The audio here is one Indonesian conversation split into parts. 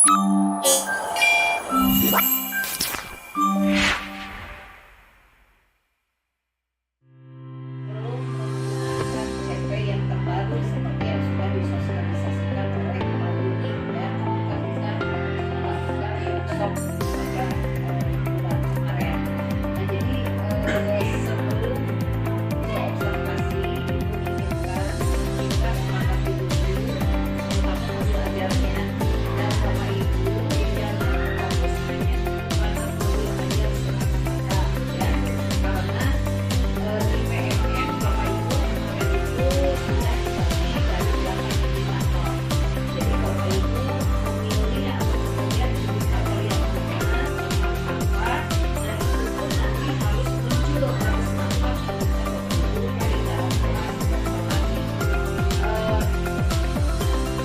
CP yang terbaru seperti yang sudah disosialisasikan oleh Kepala Unit ya, ketika kita melakukan workshop pada bulan kemarin. Nah, jadi sebelum observasi menginginkan kita sepakati dulu tentang belajarnya, dan Bapak Ibu jangan fokus hanya pada belajar semata ya, karena di PMM Bapak Ibu kemarin itu sudah dibagi dari 8 indikator. Jadi Bapak Ibu memilih atau melihat indikator yang mana apa, dan itu pun nanti harus muncul, harus nampak pada Bapak Ibu dari dalam kelas observasi.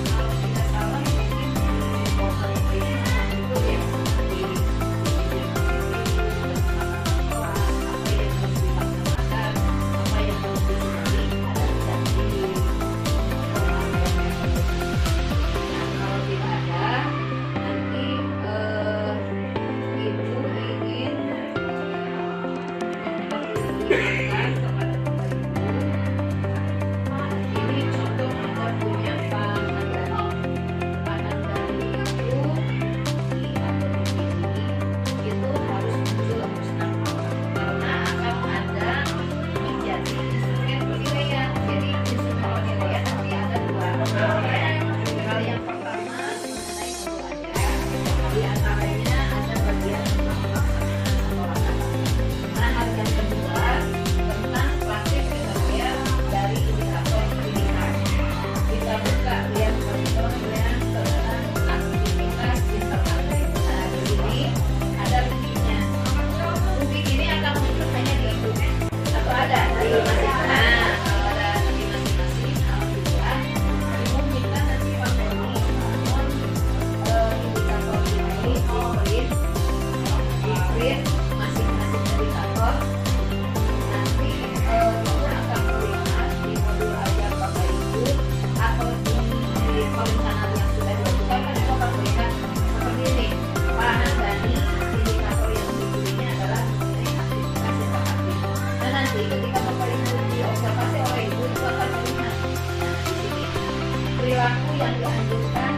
Kalau tidak salah mungkin di observation itu ya seperti apa yang harus dilaksanakan, apa yang harus dicari, ada janji Nah, kalau tidak ada, nanti Ibu ingin memperlihatkan kepada Bapak Ibu. Ini contoh Anda punya Pak Handani. Pak Handani itu di akun ini itu harus muncul, harus nampak, karena akan ada menjadi instrumen penilaian. Jadi instrumen penilaian nanti ada dua. Hal yang pertama mengenai modul ajar, di antaranya ada bagian tentang pelaksanaan atau laksana. Nah, hal yang kedua tentang praktik kinerja dari indikator pendidikan. Kita buka lihat contohnya tentang aktivitas internal. Nah, di sini ada rubinya. Rubi ini akan muncul hanya di Ibu atau ada di masing-masing. Nah, kalau ada di masing-masing, alhamdulillah. Ibu minta nanti Pak Beni namun indikator ini di print masing-masing indikator. Nanti Ibu akan melihat di modul ajar Bapak Ibu atau di perencanaan yang sudah dilakukan, kan Bapak melihat seperti ini. Pak Handani, indikator yang dipilihnya adalah mengenai aktivitas interaktif. Dan nanti ketika Bapak Ibu diobservasi oleh Ibu itu akan melihat. Nah, di sini perilaku yang dianjurkan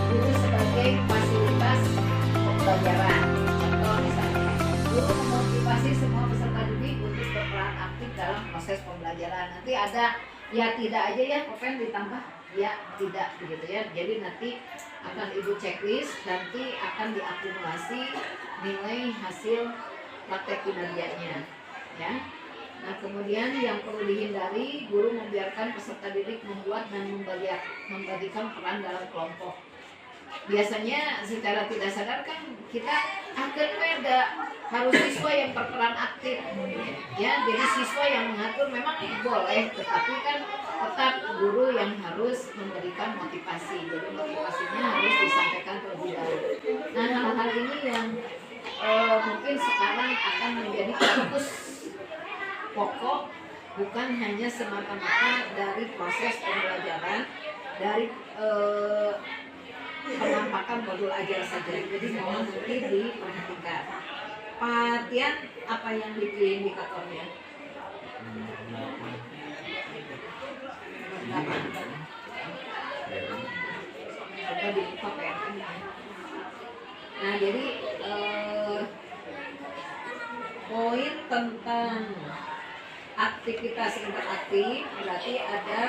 guru sebagai fasilitas pembelajaran. Contoh misalnya, guru memotivasi semua peserta didik untuk berperan aktif dalam proses pembelajaran. Nanti ada ya tidak aja ya, Oven ditambah ya tidak begitu ya. Jadi nanti akan Ibu checklist, nanti akan diakumulasi nilai hasil praktek kinerjanya ya. Nah, kemudian yang perlu dihindari, guru membiarkan peserta didik membuat dan membagikan peran dalam kelompok. Biasanya secara tidak sadar kan kita akan beda, harus siswa yang berperan aktif ya, jadi siswa yang mengatur memang boleh, tetapi kan tetap guru yang harus memberikan motivasi, jadi motivasinya harus disampaikan terlebih dahulu. Nah, hal-hal ini yang mungkin sekarang akan menjadi fokus pokok, bukan hanya semata-mata dari proses pembelajaran, dari penampakan modul ajar saja. Jadi mohon nanti diperhatikan. Pak Tian, apa yang dipilih indikatornya? Coba dibuka PMM. Nah, jadi poin tentang aktivitas interaktif berarti ada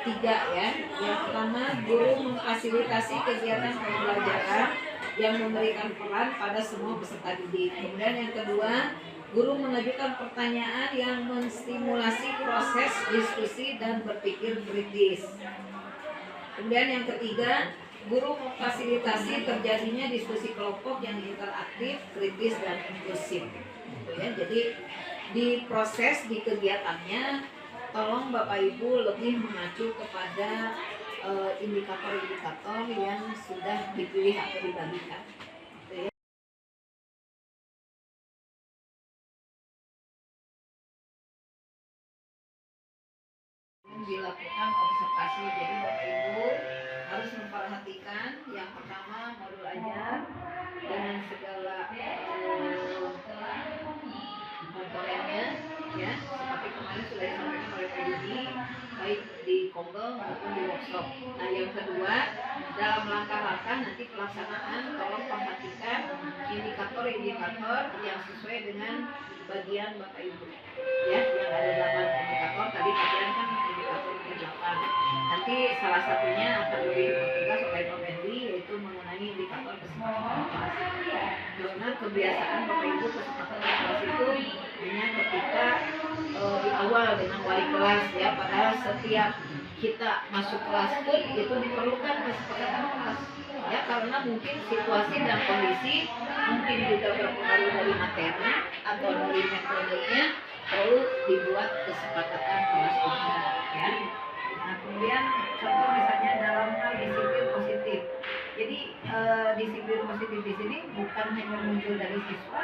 3 ya. Yang pertama, guru memfasilitasi kegiatan pembelajaran yang memberikan peran pada semua peserta didik. Kemudian yang kedua, guru mengajukan pertanyaan yang menstimulasi proses diskusi dan berpikir kritis. Kemudian yang ketiga, guru memfasilitasi terjadinya diskusi kelompok yang interaktif, kritis, dan inklusif. Ya, jadi di proses di kegiatannya, tolong Bapak Ibu lebih mengacu kepada indikator-indikator yang sudah dipilih atau dibagikan. Dilakukan observasi, jadi Bapak Ibu harus memperhatikan yang pertama modul ajar dengan segala komponennya, ya, seperti kemarin sudah disampaikan oleh Pak Yudi, baik di Kombel maupun di workshop. Nah, yang kedua, dalam langkah-langkah nanti pelaksanaan, tolong perhatikan indikator-indikator yang sesuai dengan bagian Bapak Ibu, ya, yang ada 8 indikator. Tadi bagian kan indikator 8. Nanti salah satunya akan lebih dipertegas oleh Pak Mendy, yaitu mengenai indikator kesepakatan kelas. Karena kebiasaan Bapak Ibu kesepakatan kelas itu hanya ketika di awal dengan wali kelas, ya, padahal setiap kita masuk kelas pun itu diperlukan kesepakatan kelas, ya, karena mungkin situasi dan kondisi mungkin juga berpengaruh dari materi atau dari metodenya, perlu dibuat kesepakatan kelas juga, ya. Nah, kemudian contoh misalnya dalam hal disiplin positif. Jadi disiplin positif di sini bukan hanya muncul dari siswa,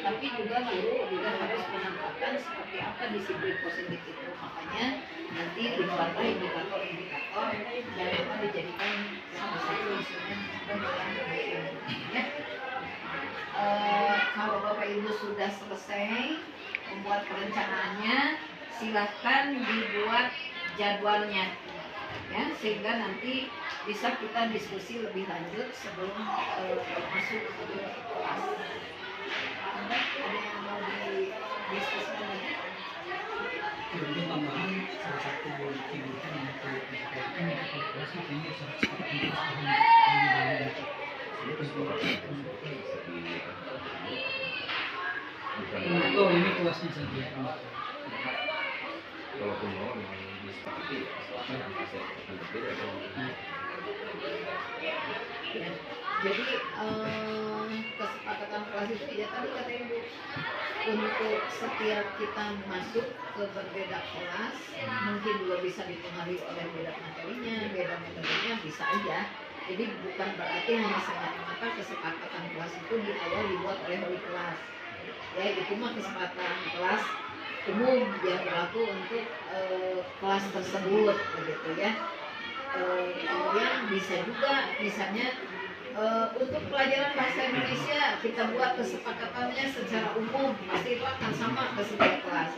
tapi juga guru juga harus menentukan seperti apa disiplin positif itu. Makanya nanti dibuatlah indikator-indikator yang akan dijadikan salah satu instrumen penilaian. Ya. Kalau Bapak Ibu sudah selesai membuat perencanaannya, silahkan dibuat jadwalnya, ya, sehingga nanti bisa kita diskusi lebih lanjut sebelum masuk ke kelas. Ada yang mau didiskusikan lagi? Untuk tambahan salah satu kegiatan yang berkaitan dengan kelas ini oh ini kelasnya saja. Walaupun mau disepakati akan berbeda Ya, jadi kesepakatan kelas itu ya tadi kata Ibu, untuk setiap kita masuk ke berbeda kelas mungkin juga bisa dipengaruhi oleh beda materinya, beda metodenya, bisa aja. Jadi bukan berarti hanya semata-mata kesepakatan kelas itu di awal dibuat oleh wali kelas, ya, itu mah kesepakatan kelas umum yang berlaku untuk kelas tersebut, begitu ya. Kemudian bisa juga misalnya untuk pelajaran bahasa Indonesia kita buat kesepakatannya secara umum, pasti itu akan sama ke setiap kelas.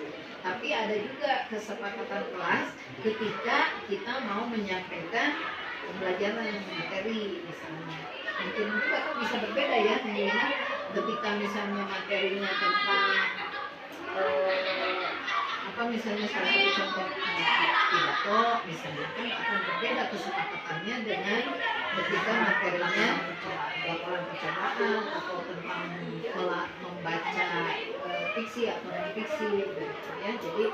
Tapi ada juga kesepakatan kelas ketika kita mau menyampaikan pembelajaran materi misalnya. Mungkin juga kan bisa berbeda ya, ketika misalnya materinya tentang misalnya salah satu contoh pidato misalnya, kan akan berbeda kesepakatannya dengan ketika materinya laporan percobaan atau tentang membaca fiksi atau non fiksi, gitu ya. Jadi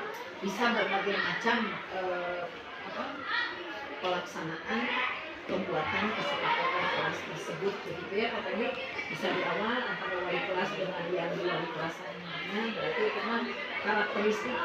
bisa berbagai macam pelaksanaan pembuatan kesepakatan kelas tersebut, begitu ya. Pokoknya bisa di awal antara wali kelas dengan yang di wali kelas lainnya, berarti itu mah karakteristik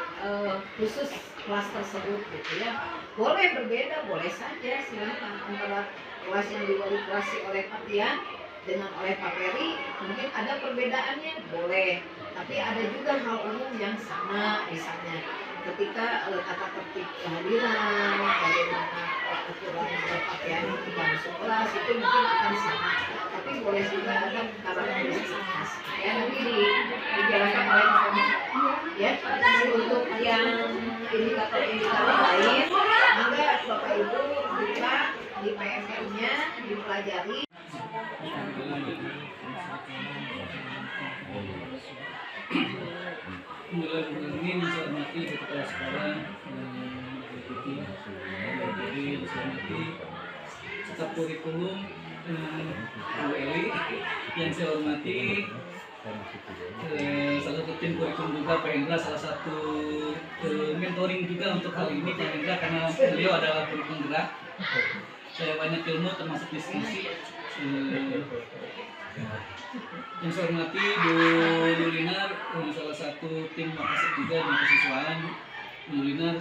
khusus kelas tersebut, gitu ya. Boleh berbeda, boleh saja, silakan antara kelas yang diwali kelasi oleh Pak Tian dengan oleh Pak Peri, mungkin ada perbedaannya, boleh. Tapi ada juga hal umum yang sama, misalnya ketika tata tertib kehadiran, bagaimana aturan berpakaian ketika masuk kelas, itu mungkin akan sama. Tapi boleh juga ada karakteristik khas. Ya, nanti dijelaskan oleh Pak. Ya, untuk yang indikator-indikator lain, maka Bapak Ibu buka di PMM-nya, dipelajari. Ini mencermati kepala sekolah mengikuti dari mencermati tetap kurikulum Bu Eli yang saya hormati, salah satu tim kurikulum juga Pak Hendra, salah satu mentoring juga untuk hal ini Pak Hendra, karena beliau adalah kurikulum gerak. Saya banyak ilmu termasuk diskusi. Yang saya hormati Bu Yulinar, salah satu tim Makassar juga di kesiswaan. Bu Yulinar,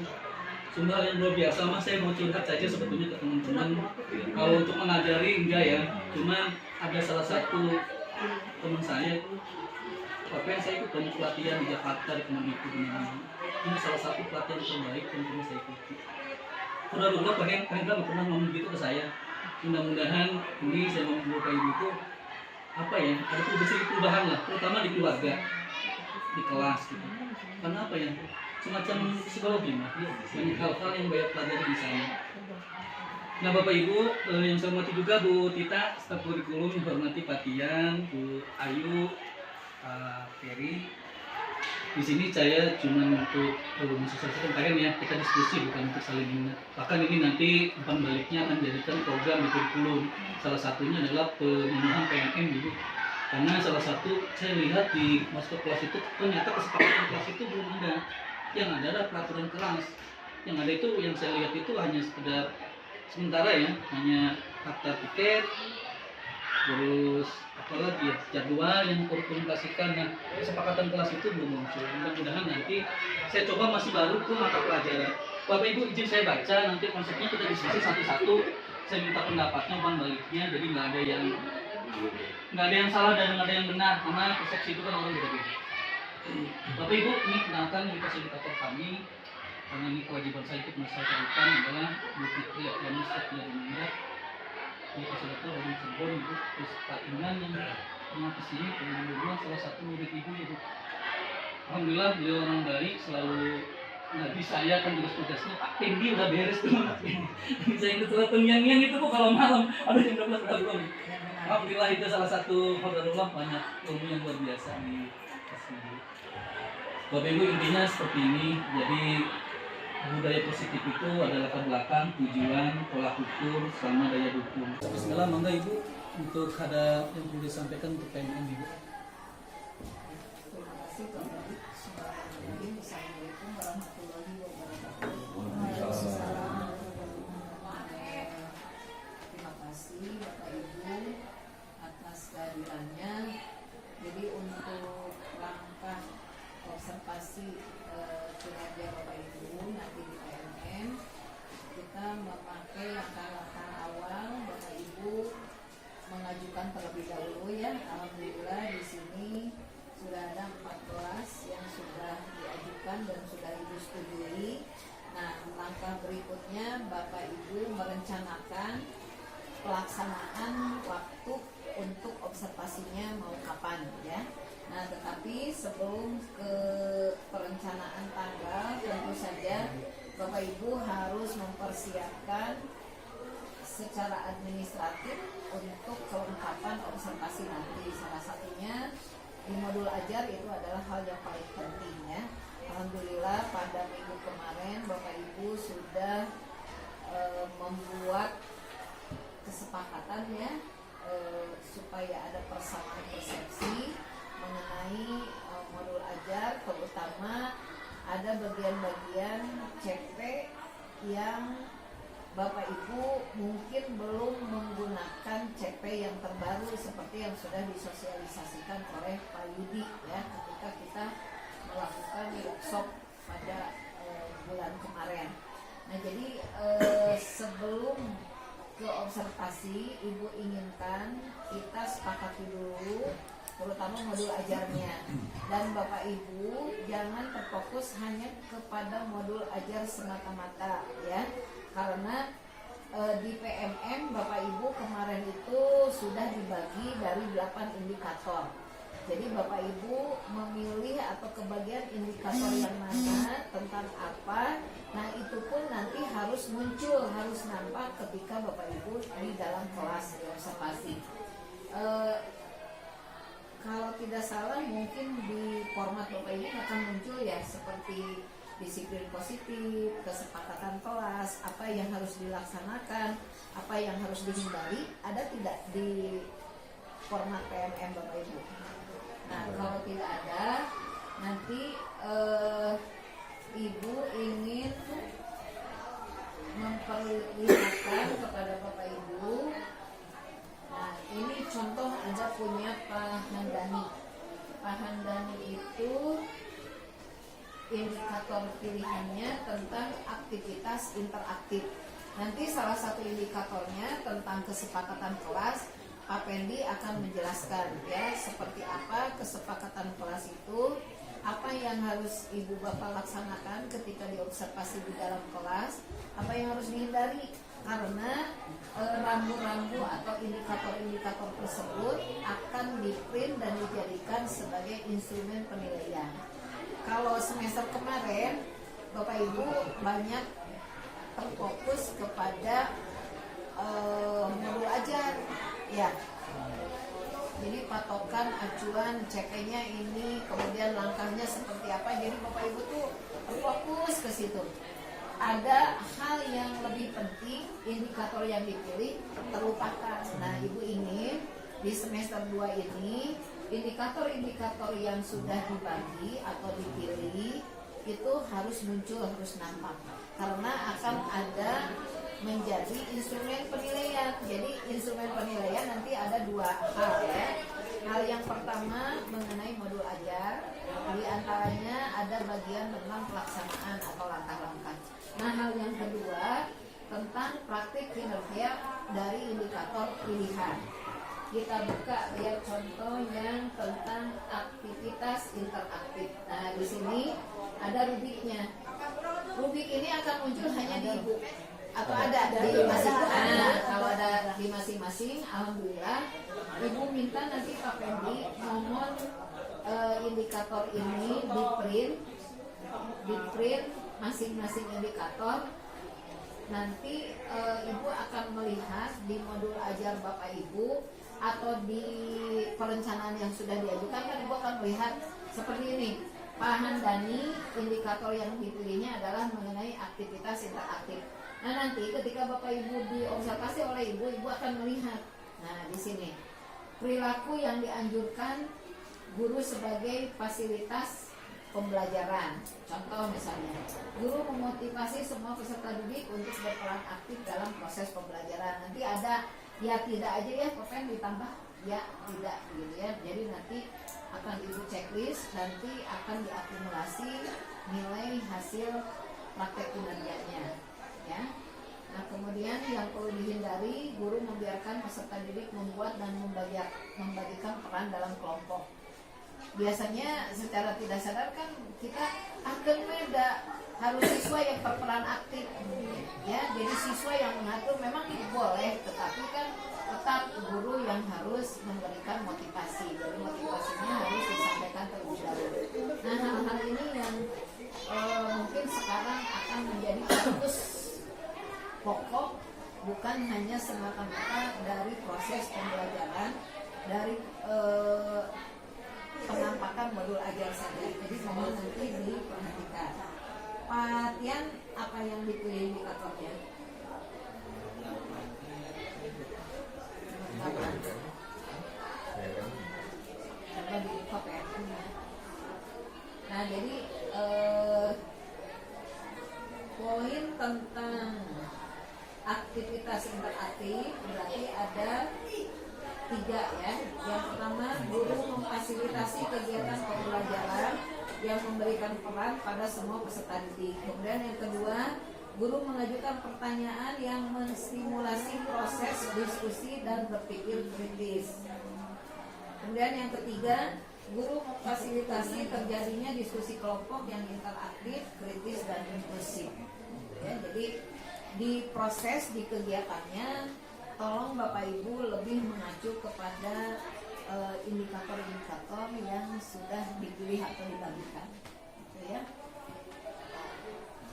sumber yang luar biasa, mas. Saya mau curhat saja sebetulnya ke teman-teman. Kalau untuk mengajari enggak ya, cuman ada salah satu teman saya, Bapak, saya ikut banyak pelatihan di Jakarta di Kemendikbud. Ini salah satu pelatihan terbaik yang pernah saya ikuti. Pernah Pak Hendra pernah ngomong gitu ke saya. mudah-mudahan ini saya mau Bapak Ibu itu apa ya, ada perubahan lah, terutama di keluarga, di kelas gitu. Karena apa ya, semacam psikologi mah, banyak hal-hal yang banyak pelajari di sana. Nah Bapak Ibu, yang saya hormati juga Bu Tita, staf kurikulum, yang hormati Pak Tian, Bu Ayu, Pak Ferry. Di sini saya cuma untuk mensosialisasikan kalian ya, kita diskusi bukan untuk saling ingat. Bahkan ini nanti umpan baliknya akan dijadikan program di kurikulum. Salah satunya adalah pemenuhan PNM gitu. Karena salah satu saya lihat di masuk kelas itu ternyata kesepakatan kelas itu belum ada. Yang ada adalah peraturan kelas. Yang ada itu yang saya lihat itu hanya sekedar sementara ya, hanya daftar tiket, terus apalagi ya, jadwal yang kurikulasikan. Nah, kesepakatan kelas itu belum muncul. Mudah-mudahan nanti saya coba, masih baru ke mata pelajaran. Bapak Ibu izin saya baca, nanti konsepnya kita diskusi satu-satu. Saya minta pendapatnya, umpan baliknya, jadi nggak ada yang salah dan nggak ada yang benar, karena persepsi itu kan orang beda-beda. Bapak Ibu, ini kenalkan ini fasilitator kami, karena ini kewajiban saya untuk menyampaikan adalah Bu Fitri Apriani Setia Dunia. Ini fasilitator dari Cirebon Ibu, terus Pak Iman yang pernah kesini, kemudian salah satu murid Ibu Ibu. Alhamdulillah beliau orang baik, selalu ngaji saya kan tugas-tugasnya. Pak Pendi udah beres tuh. Saya ingat surat yang itu kok kalau malam ada jam 12 belum. Alhamdulillah itu salah satu qadarullah, banyak ilmu yang luar biasa di sini. Bapak Ibu, intinya seperti ini. Jadi budaya positif itu adalah latar belakang, tujuan, pola ukur, sama daya dukung. Bismillah, mangga Ibu untuk ada yang perlu disampaikan untuk PNM Ibu. Terima kasih Bapak. Assalamualaikum warahmatullahi wabarakatuh. Terima kasih Bapak Ibu atas kehadirannya. Jadi untuk langkah observasi kinerja Bapak Ibu nanti di PNM, kita memakai langkah-langkah awal. Bapak Ibu mengajukan terlebih dahulu ya. Alhamdulillah di sini sudah ada 14 yang sudah diajukan dan sudah Ibu setujui. Nah, langkah berikutnya Bapak Ibu merencanakan pelaksanaan waktu untuk observasinya mau kapan ya. Nah, tetapi sebelum ke perencanaan tanggal, tentu saja Bapak Ibu harus mempersiapkan secara administratif untuk kelengkapan observasi nanti. Salah satunya di modul ajar itu adalah hal yang paling penting ya. Alhamdulillah pada minggu kemarin Bapak Ibu sudah membuat kesepakatan ya, supaya ada persamaan persepsi mengenai modul ajar, terutama ada bagian-bagian CP yang Bapak Ibu mungkin belum menggunakan CP yang terbaru seperti yang sudah disosialisasikan oleh Pak Yudi ya ketika kita melakukan workshop pada bulan kemarin. Nah, jadi sebelum ke observasi, Ibu inginkan kita sepakati dulu terutama modul ajarnya, dan Bapak Ibu jangan terfokus hanya kepada modul ajar semata-mata ya, karena di PMM Bapak Ibu kemarin itu sudah dibagi dari 8 indikator. Jadi Bapak Ibu memilih atau kebagian indikator yang mana, tentang apa. Nah, itu pun nanti harus muncul, harus nampak ketika Bapak Ibu di dalam kelas di observasi. Kalau tidak salah mungkin di format Bapak Ibu akan muncul ya, seperti disiplin positif, kesepakatan kelas, apa yang harus dilaksanakan, apa yang harus dihindari, ada tidak di format PMM Bapak Ibu? Nah, kalau tidak ada, nanti Ibu ingin memperlihatkan kepada Bapak Ibu. Nah, ini contoh Anda punya Pak Handani. Pak Handani itu indikator pilihannya tentang aktivitas interaktif. Nanti salah satu indikatornya tentang kesepakatan kelas, Pak Pendi akan menjelaskan ya seperti apa kesepakatan kelas itu, apa yang harus Ibu Bapak laksanakan ketika diobservasi di dalam kelas, apa yang harus dihindari. karena rambu-rambu atau indikator-indikator tersebut akan di-print dan dijadikan sebagai instrumen penilaian. Kalau semester kemarin Bapak Ibu banyak terfokus kepada modul ajar, ya. Jadi patokan, acuan, CP-nya ini, kemudian langkahnya seperti apa. Jadi Bapak Ibu tuh fokus ke situ. Ada hal yang lebih penting, indikator yang dipilih terlupakan. Nah, Ibu ingin di semester 2 ini indikator-indikator yang sudah dibagi atau dipilih itu harus muncul, harus nampak. Karena akan ada menjadi instrumen penilaian. Jadi instrumen penilaian nanti ada dua hal, ya. Hal yang pertama mengenai modul ajar, di antaranya ada bagian tentang pelaksanaan atau langkah-langkah. Nah, hal yang kedua tentang praktik kinerja dari indikator pilihan. Kita buka lihat contoh yang tentang aktivitas interaktif. Nah, di sini ada rubiknya. Rubik ini akan muncul hanya di Ibu atau ada di masing-masing. Nah, kalau ada di masing-masing, alhamdulillah Ibu minta nanti Pak Fendi mohon indikator ini di print masing-masing indikator. Nanti Ibu akan melihat di modul ajar Bapak Ibu atau di perencanaan yang sudah diajukan, kan Ibu akan melihat seperti ini. Pak Handani, indikator yang dipilihnya adalah mengenai aktivitas interaktif. Nah, nanti ketika Bapak Ibu diobservasi oleh Ibu, Ibu akan melihat. Nah, di sini perilaku yang dianjurkan guru sebagai fasilitas pembelajaran. Contoh misalnya, guru memotivasi semua peserta didik untuk berperan aktif dalam proses pembelajaran. Nanti ada ya tidak aja ya, pokoknya ditambah ya tidak gitu ya. Jadi nanti akan Ibu checklist, nanti akan diakumulasi nilai hasil praktek kinerjanya, ya. Nah, kemudian yang perlu dihindari, guru membiarkan peserta didik membuat dan membagikan peran dalam kelompok. Biasanya secara tidak sadar kan kita akan beda, harus siswa yang berperan aktif, ya. Jadi siswa yang mengatur memang boleh, tetapi kan tetap guru yang harus memberikan motivasi. Jadi motivasinya harus disampaikan terlebih dahulu. Nah, hal-hal ini yang mungkin sekarang akan menjadi fokus pokok, bukan hanya semata-mata dari proses pembelajaran, dari penampakan modul ajar saja. Jadi mohon nanti diperhatikan. Pak Tian, apa yang dipilih indikatornya? Coba di copy ya. Nah, jadi poin tentang aktivitas interaktif berarti ada 3 ya. Yang pertama, guru memfasilitasi kegiatan pembelajaran yang memberikan peran pada semua peserta didik. Kemudian yang kedua, guru mengajukan pertanyaan yang menstimulasi proses diskusi dan berpikir kritis. Kemudian yang ketiga, guru memfasilitasi terjadinya diskusi kelompok yang interaktif, kritis, dan inklusif. Ya, jadi di proses, di kegiatannya, tolong Bapak Ibu lebih mengacu kepada indikator-indikator yang sudah dipilih atau dibagikan, gitu ya.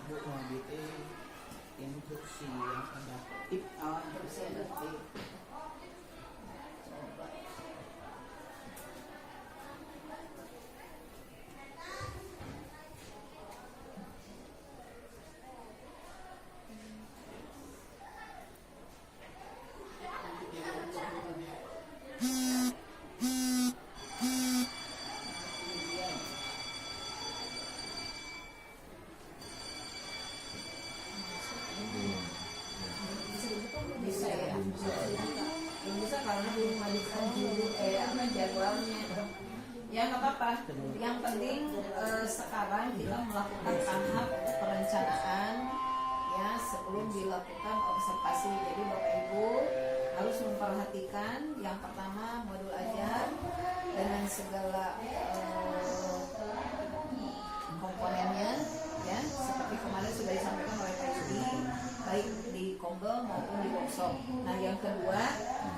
Bu mau instruksi yang adaptif. Instruksi adaptif. Coba. Bisa ya, belum bisa karena belum mengajukan jadwalnya. Ya nggak apa-apa. Yang penting sekarang kita melakukan tahap perencanaan ya sebelum dilakukan observasi. Jadi Bapak Ibu harus memperhatikan yang pertama modul ajar dengan segala komponennya ya, seperti kemarin sudah disampaikan oleh Pak Yudi, baik di kongel maupun di workshop. Nah yang kedua,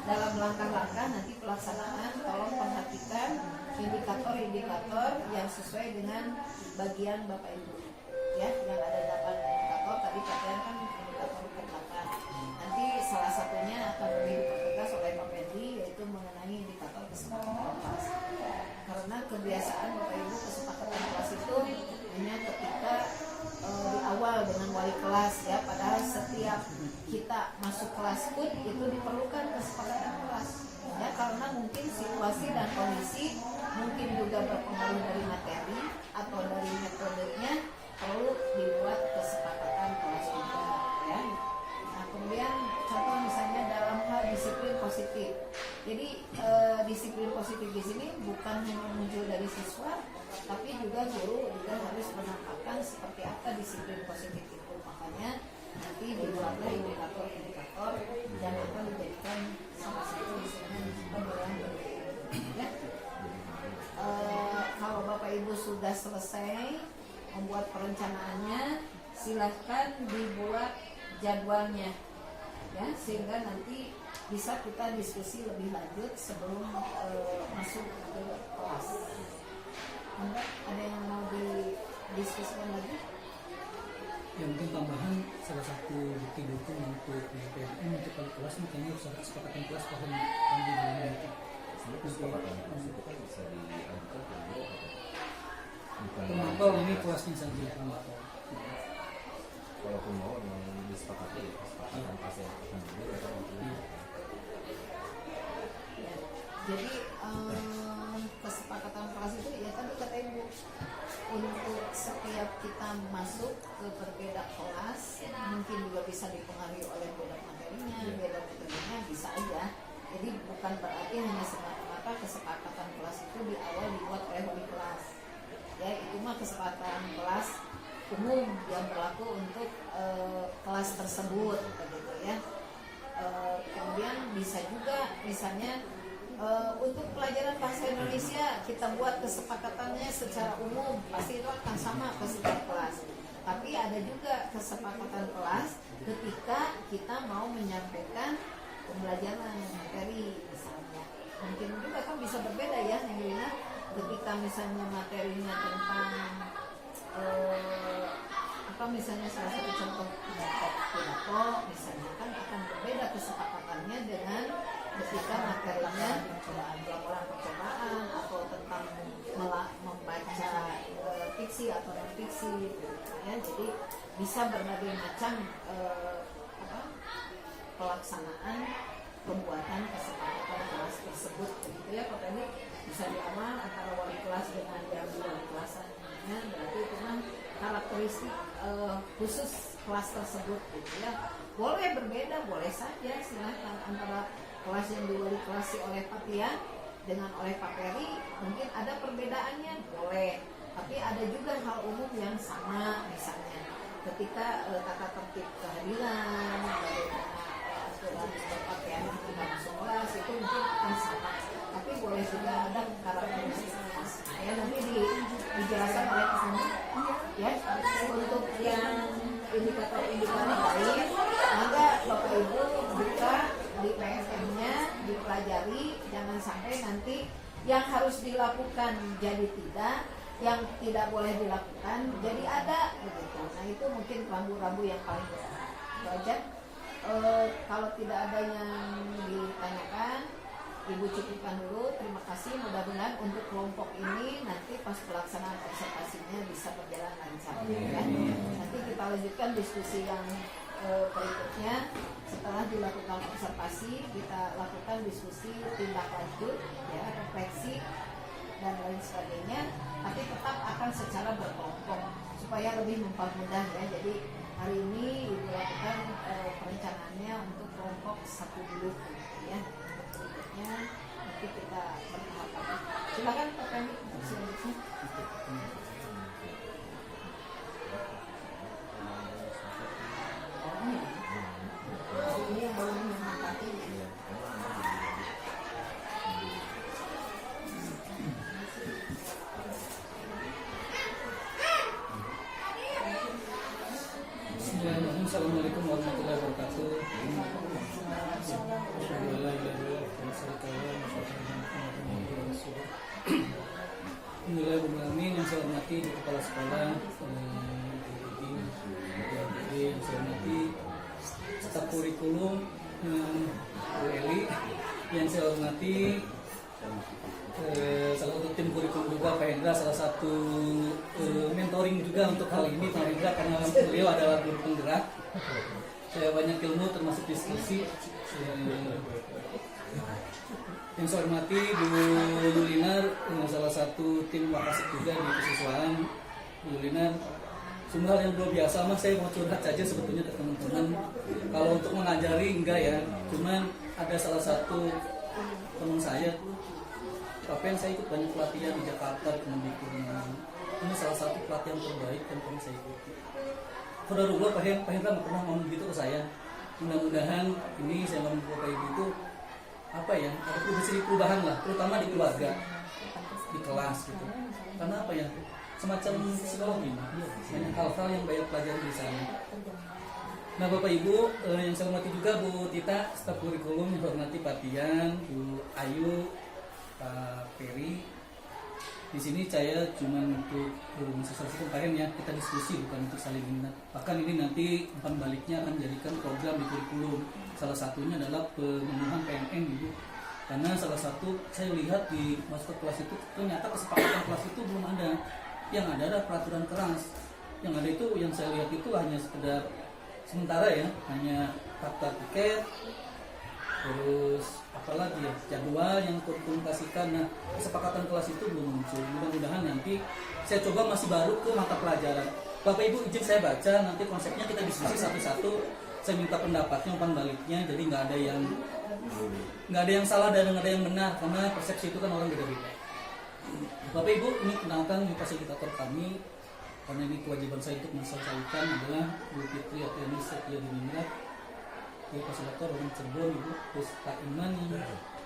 dalam langkah-langkah nanti pelaksanaan tolong perhatikan indikator-indikator yang sesuai dengan bagian Bapak Ibu ya, yang ada 8 indikator tadi kalian kan indikator ke-8. Nanti salah satunya akan lebih dipertegas oleh Pak Pedri, yaitu mengenai indikator kesepakatan kelas. Karena kebiasaan Bapak Ibu kesepakatan kelas itu hanya ketika di awal dengan wali kelas ya, padahal setiap kita masuk kelas pun itu diperlukan kesepakatan kelas ya, karena mungkin situasi dan kondisi mungkin juga berpengaruh dari materi atau dari metodenya, perlu dibuat kesepakatan kelas juga ya. Nah kemudian contoh misalnya dalam hal disiplin positif, jadi disiplin positif di sini bukan hanya muncul dari siswa, tapi juga guru juga harus menampakkan seperti apa disiplin positif itu. Makanya nanti dibuatlah indikator-indikator yang akan dijadikan salah satu misalnya penilaian ya. Kalau Bapak Ibu sudah selesai membuat perencanaannya, silahkan dibuat jadwalnya ya, sehingga nanti bisa kita diskusi lebih lanjut sebelum masuk ke kelas. Ada yang mau didiskusikan lagi? Yang mungkin tambahan, salah satu bukti dukung untuk PPM untuk wali kelas makanya harus ada kesepakatan kelas paham di dalam itu. Kesepakatan kelas itu kan bisa diajukan ke guru atau Termapel ini kelasnya saja termapel. walaupun mau memang disepakati kesepakatan kelas yang akan dulu atau Ya. Jadi kesepakatan kelas itu ya tadi kata Ibu, untuk setiap kita masuk ke berbeda kelas mungkin juga bisa dipengaruhi oleh beda materinya, beda metodenya, bisa aja. Jadi bukan berarti hanya semata-mata kesepakatan kelas itu di awal dibuat oleh wali kelas ya, itu mah kesepakatan kelas umum yang berlaku untuk kelas tersebut begitu ya. Kemudian bisa juga misalnya untuk pelajaran bahasa Indonesia kita buat kesepakatannya secara umum, pasti itu akan sama ke setiap kelas. Tapi ada juga kesepakatan kelas ketika kita mau menyampaikan pembelajaran materi misalnya. Mungkin juga kan bisa berbeda ya, yang Lina, ketika misalnya materinya tentang apa misalnya salah satu contoh pidato misalnya, kan akan berbeda kesepakatannya dengan ketika materinya laporan percobaan atau tentang membaca fiksi atau non fiksi ya. Jadi bisa berbagai macam pelaksanaan pembuatan kesepakatan kelas tersebut begitu ya Pak Tani. Bisa di awal antara wali kelas dengan yang di wali kelasannya, berarti itu kan karakteristik khusus kelas tersebut gitu ya. Boleh berbeda, boleh saja, silahkan antara kelas yang diwali kelasi oleh Pak Tia dengan oleh Pak Peri mungkin ada perbedaannya, boleh. Tapi ada juga hal umum yang sama, misalnya ketika tata tertib kehadiran, bagaimana aturan berpakaian dalam kelas itu mungkin akan sama. Tapi boleh juga ada karakteristik khas. Ya nanti dijelaskan oleh kesana ya. Untuk yang indikator-indikator lain, maka Bapak Ibu buka di PSM-nya, dipelajari, jangan sampai nanti yang harus dilakukan jadi tidak, yang tidak boleh dilakukan jadi ada begitu. Nah itu mungkin rambu-rambu yang paling besar. Itu aja. Kalau tidak ada yang ditanyakan, Ibu cukupkan dulu. Terima kasih. Mudah-mudahan untuk kelompok ini nanti pas pelaksanaan observasinya bisa berjalan lancar. Ya. Nanti kita lanjutkan diskusi yang berikutnya. Setelah dilakukan observasi, kita lakukan diskusi tindak lanjut, ya, refleksi dan lain sebagainya. Tapi tetap akan secara berkelompok supaya lebih mempermudah ya. Jadi hari ini Ibu lakukan perencanaannya untuk kelompok 1 dulu, ya. Berikutnya nanti kita bertahap lagi. Silakan Pak Kami selanjutnya. Ini yang baru menghadapi. Bismillahirrahmanirrahim. Assalamualaikum warahmatullahi wabarakatuh. kepala sekolah, yang saya hormati staf kurikulum, Bu Eli, yang saya hormati salah satu tim kurikulum juga Pak Hendra, salah satu mentoring juga untuk hal ini Pak Hendra, karena beliau adalah guru penggerak. Saya banyak ilmu termasuk diskusi. Yang saya hormati Bu Yulinar, salah satu tim Wakasek juga di kesiswaan. Bu Yulinar, sungguh hal yang luar biasa. Mas, saya mau curhat saja sebetulnya ke teman-teman. Kalau untuk mengajari enggak ya, cuman ada salah satu teman saya, kapan saya ikut banyak pelatihan di Jakarta di Kemendikbud. Ini salah satu pelatihan terbaik yang pernah saya ikuti. Qadarullah, Pak Hendra nggak pernah ngomong gitu ke saya. Mudah-mudahan ini saya ngomong ke Pak Ibu itu apa ya, ada perubahan lah, terutama di keluarga, di kelas gitu. Karena apa ya, semacam psikologi, banyak hal-hal yang banyak pelajari di sana. Nah, Bapak Ibu, yang saya hormati juga Bu Tita, staf kurikulum, yang hormati Pak Tian, Bu Ayu, Pak Peri. Di sini saya cuma untuk mensosialisasikan kalian ya, kita diskusi bukan untuk saling minat. Bahkan ini nanti umpan baliknya akan menjadikan program di kurikulum. Salah satunya adalah pemenuhan PNN gitu. Karena salah satu saya lihat di masuk ke kelas itu ternyata kesepakatan kelas itu belum ada. Yang ada adalah peraturan kelas. Yang ada itu yang saya lihat itu hanya sekedar sementara ya, hanya daftar tiket, terus apalagi ya, jadwal yang komunikasikan. Nah, kesepakatan kelas itu belum muncul. Mudah-mudahan nanti saya coba, masih baru ke mata pelajaran. Bapak Ibu izin saya baca, nanti konsepnya kita diskusi satu-satu. Saya minta pendapatnya, umpan baliknya, jadi nggak ada yang salah dan nggak ada yang benar, karena persepsi itu kan orang beda-beda. Bapak Ibu, ini kenalkan ini fasilitator kami, karena ini kewajiban saya untuk mensosialisasikan adalah Bu Fitri atau ini Setia Diningrat. Dia fasilitator orang Cirebon, Ibu. Terus Pak Iman yang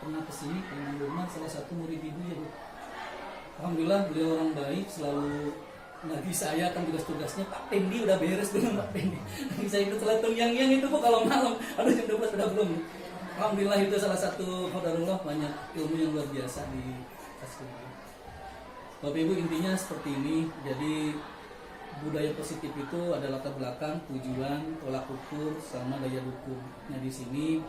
pernah kesini, Pak Iman Burman, salah satu murid Ibu ya Bu. Alhamdulillah beliau orang baik, selalu nagih saya kan tugas-tugasnya. Pak Pendi udah beres belum Pak Pendi? Nagih saya itu teleton yang itu Bu kalau malam, aduh jam 12 udah belum. Alhamdulillah itu salah satu qadarullah, banyak ilmu yang luar biasa di kasih. Bapak Ibu, intinya seperti ini. Jadi budaya positif itu ada latar belakang, tujuan, tolak ukur, sama daya dukung. Nah, di sini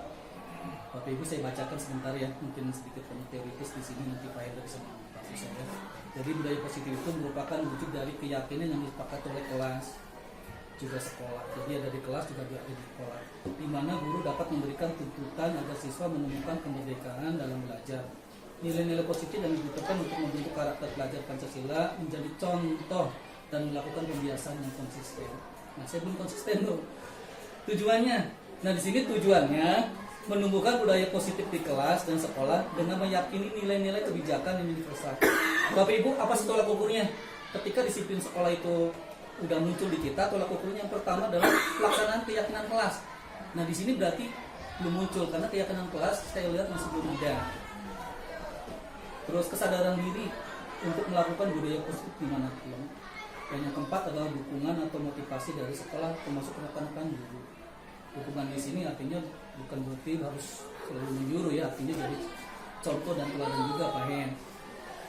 Bapak Ibu saya bacakan sebentar ya, mungkin sedikit teoritis di sini, nanti Pak Hendra bisa mengatasi saya. Jadi budaya positif itu merupakan wujud dari keyakinan yang disepakati oleh kelas juga sekolah. Jadi ada di kelas juga ada di sekolah, di mana guru dapat memberikan tuntutan agar siswa menemukan kemerdekaan dalam belajar. Nilai-nilai positif yang dibutuhkan untuk membentuk karakter pelajar Pancasila menjadi contoh dan melakukan pembiasaan yang konsisten. Nah, saya belum konsisten loh. Tujuannya, nah di sini tujuannya menumbuhkan budaya positif di kelas dan sekolah dengan meyakini nilai-nilai kebijakan yang universal. Bapak Ibu, apa sih tolak ukurnya? Ketika disiplin sekolah itu udah muncul di kita, tolak ukurnya yang pertama adalah pelaksanaan keyakinan kelas. Nah, di sini berarti belum muncul karena keyakinan kelas saya lihat masih belum ada. Terus kesadaran diri untuk melakukan budaya positif di mana pun. Dan yang keempat adalah dukungan atau motivasi dari sekolah termasuk rekan-rekan guru. Dukungan di sini artinya bukan berarti harus selalu menyuruh ya, artinya jadi contoh dan teladan juga Pak Hen.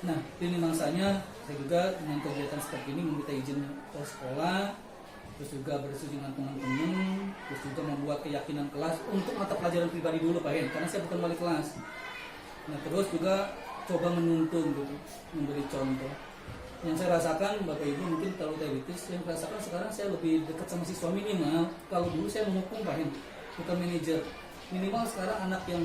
Nah, ini mangsanya saya juga dengan kegiatan seperti ini meminta izin ke sekolah, terus juga berdiskusi dengan teman-teman, terus juga membuat keyakinan kelas untuk mata pelajaran pribadi dulu Pak Hen, karena saya bukan wali kelas. Nah, terus juga coba menuntun gitu, memberi contoh. Yang saya rasakan Bapak Ibu mungkin terlalu teoritis, yang saya rasakan sekarang saya lebih dekat sama siswa minimal. Kalau dulu saya menghukum Pak Hen, bukan manajer. Minimal sekarang anak yang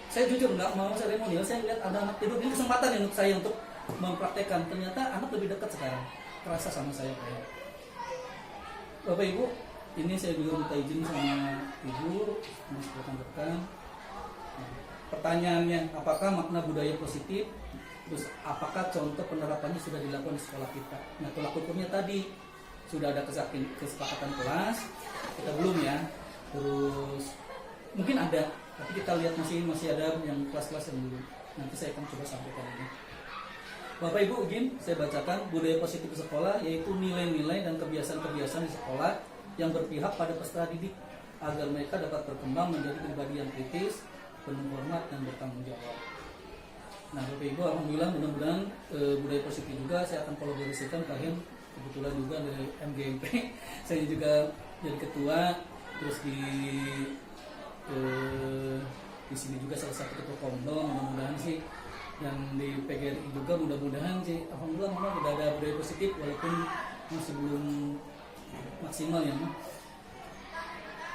saya jujur nggak mau seremonial, saya lihat ada anak tidur, ini kesempatan untuk saya untuk mempraktekkan. Ternyata anak lebih dekat sekarang, terasa sama saya Pak Hen. Bapak Ibu, ini saya juga minta izin sama Ibu, mas rekan-rekan. Pertanyaannya, apakah makna budaya positif? Terus apakah contoh penerapannya sudah dilakukan di sekolah kita? Nah, tolak ukurnya tadi sudah ada kesepakatan kelas, kita belum ya. Terus mungkin ada, tapi kita lihat masih ada yang kelas-kelas yang belum. Nanti saya akan coba sampaikan ini. Bapak Ibu izin saya bacakan budaya positif di sekolah, yaitu nilai-nilai dan kebiasaan-kebiasaan di sekolah yang berpihak pada peserta didik agar mereka dapat berkembang menjadi pribadi yang kritis, penuh hormat dan bertanggung jawab. Nah, Bapak Ibu, alhamdulillah mudah-mudahan budaya positif juga saya akan kolaborasikan Pak Hen kebetulan juga dari MGMP saya juga jadi ketua, terus di sini juga salah satu ketua Komdo. Mudah-mudahan sih yang di PGRI juga mudah-mudahan sih alhamdulillah memang udah ada budaya positif walaupun masih belum maksimal ya.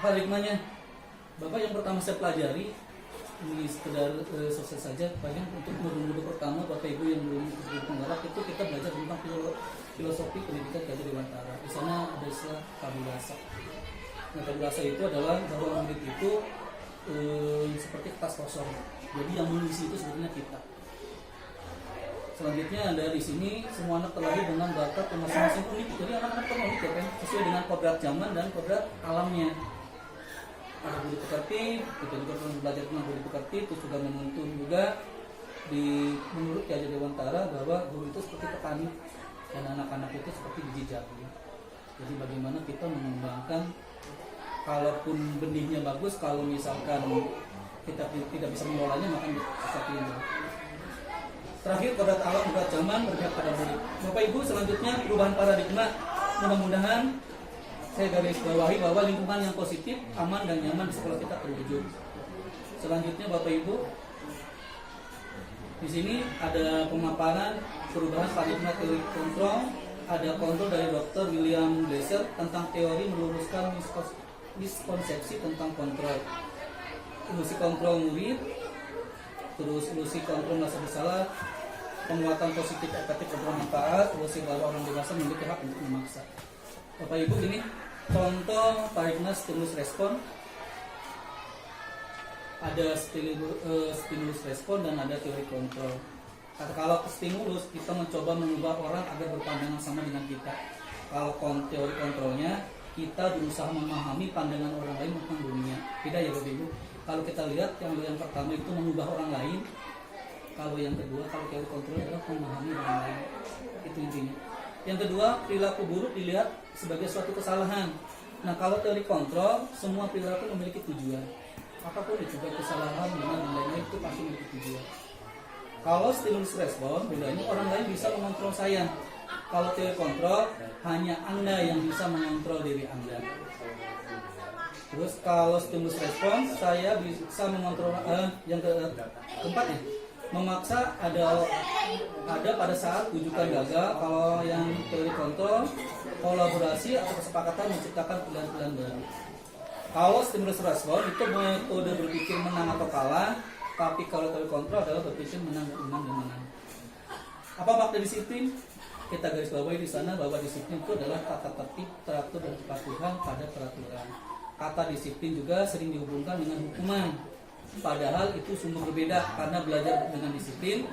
Paradigmanya Bapak yang pertama saya pelajari ini sekedar sukses saja, banyak untuk modul pertama Bapak Ibu yang belum ikut penggarap itu kita belajar tentang filosofi pendidikan Gajah Dewantara. Di sana ada istilah tabulasa. Nah, tabulasa itu adalah bahwa murid itu seperti kertas kosong. Jadi yang mengisi itu sebenarnya kita. Selanjutnya ada di sini semua anak terlahir dengan bakat yang masing-masing unik. Jadi anak-anak itu unik ya kan, sesuai dengan kodrat zaman dan kodrat alamnya. Ada budi pekerti, kita juga pernah belajar tentang budi pekerti, terus juga menuntun juga menurut Gajah Dewantara bahwa guru itu seperti petani dan anak-anak itu seperti biji jagung. Jadi bagaimana kita mengembangkan, kalaupun benihnya bagus, kalau misalkan kita tidak bisa mengelolanya maka seperti ini. Terakhir kodrat alam, kodrat zaman berpihak pada murid. Bapak Ibu, selanjutnya perubahan paradigma. Mudah-mudahan saya garis bawahi bahwa lingkungan yang positif, aman dan nyaman di sekolah kita terwujud. Selanjutnya Bapak Ibu, di sini ada pemaparan perubahan paradigma teori kontrol. Ada kontrol dari Dr. William Glasser tentang teori meluruskan miskonsepsi tentang kontrol. Ilusi kontrol murid, terus ilusi kontrol merasa bersalah, penguatan positif efektif bermanfaat, ilusi bahwa orang dewasa memiliki hak untuk memaksa. Bapak Ibu, ini contoh paradigma stimulus respon. Ada stimulus respon dan ada teori kontrol. Kalau stimulus, kita mencoba mengubah orang agar berpandangan sama dengan kita. Kalau teori kontrolnya, kita berusaha memahami pandangan orang lain tentang dunia. Beda ya Bapak Ibu. Kalau kita lihat yang pertama itu mengubah orang lain. Kalau yang kedua, kalau teori kontrol adalah memahami orang lain. Itu intinya. Yang kedua, perilaku buruk dilihat sebagai suatu kesalahan. Nah, kalau teori kontrol, semua perilaku memiliki tujuan. Apapun itu, baik kesalahan, benar dan lain-lain itu pasti memiliki tujuan. Kalau stimulus respon, bedanya orang lain bisa mengontrol saya. Kalau teori kontrol, hanya Anda yang bisa mengontrol diri Anda. Terus kalau stimulus respon, saya bisa mengontrol yang keempat ya. Memaksa ada pada saat rujukan gagal. Kalau yang teori kontrol, kolaborasi atau kesepakatan menciptakan pilihan-pilihan baru. Kalau stimulus respon itu metode berpikir menang atau kalah, tapi kalau teori kontrol adalah berpikir menang dan menang. Apa makna disiplin? Kita garis bawahi di sana bahwa disiplin itu adalah tata tertib, teratur dan kepatuhan pada peraturan. Kata disiplin juga sering dihubungkan dengan hukuman. Padahal itu sungguh berbeda, karena belajar dengan disiplin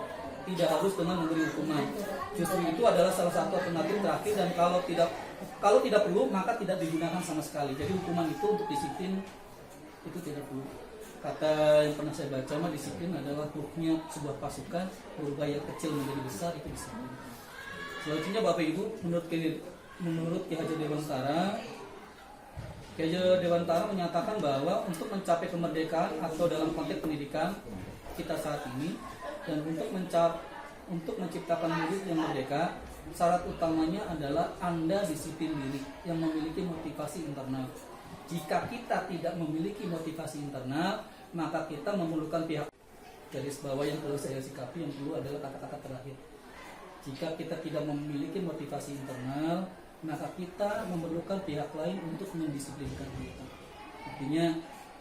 tidak harus dengan memberi hukuman. Justru itu adalah salah satu alternatif terakhir, dan kalau tidak perlu maka tidak digunakan sama sekali. Jadi hukuman itu untuk disiplin itu tidak perlu. Kata yang pernah saya baca, disiplin adalah buruknya sebuah pasukan, berubah yang kecil menjadi besar, itu disiplin. Selanjutnya Bapak Ibu, menurut Ki Hajar Dewantara, Ki Hajar Dewantara menyatakan bahwa untuk mencapai kemerdekaan atau dalam konteks pendidikan kita saat ini, dan untuk menciptakan murid yang merdeka, syarat utamanya adalah Anda disiplin diri yang memiliki motivasi internal. Jika kita tidak memiliki motivasi internal, maka kita memerlukan pihak. Garis bawah yang perlu saya sikapi, yang perlu adalah kata-kata terakhir. Jika kita tidak memiliki motivasi internal, maka kita memerlukan pihak lain untuk mendisiplinkan kita. Artinya,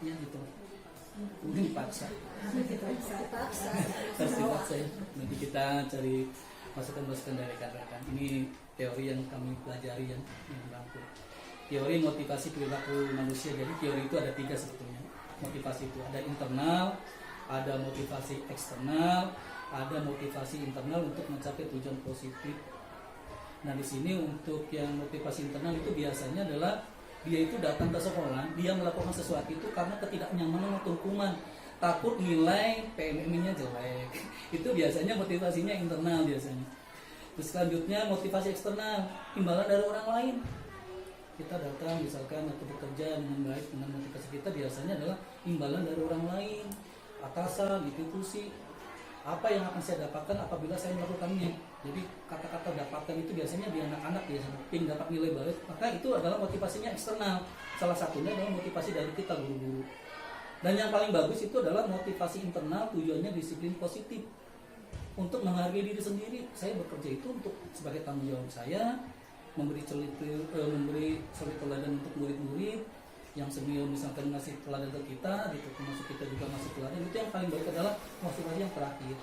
ya gitu. Mungkin dipaksa. Harus dipaksa ya. Nanti kita cari masukan-masukan dari rekan-rekan. Ini teori yang kami pelajari yang berangkut. Teori motivasi perilaku manusia. Jadi teori itu ada 3 sebetulnya. Motivasi itu ada internal, ada motivasi eksternal, ada motivasi internal untuk mencapai tujuan positif. Nah, di sini untuk yang motivasi internal itu biasanya adalah dia itu datang ke sekolah, dia melakukan sesuatu itu karena ketidaknyamanan atau hukuman, takut nilai PMM-nya jelek. Itu biasanya motivasinya internal biasanya. Terus selanjutnya motivasi eksternal, imbalan dari orang lain. Kita datang misalkan atau bekerja dengan baik, dengan motivasi kita biasanya adalah imbalan dari orang lain, atasan, institusi. Apa yang akan saya dapatkan apabila saya melakukannya? Jadi kata-kata dapatkan itu biasanya di anak-anak biasanya ingin dapat nilai baik, maka itu adalah motivasinya eksternal. Salah satunya adalah motivasi dari kita guru-guru. Dan yang paling bagus itu adalah motivasi internal, tujuannya disiplin positif. Untuk menghargai diri sendiri, saya bekerja itu untuk sebagai tanggung jawab saya, memberi suri teladan untuk murid-murid, yang senior misalkan ngasih teladan ke kita, gitu, termasuk kita juga ngasih teladan. Itu yang paling baik adalah motivasi yang terakhir.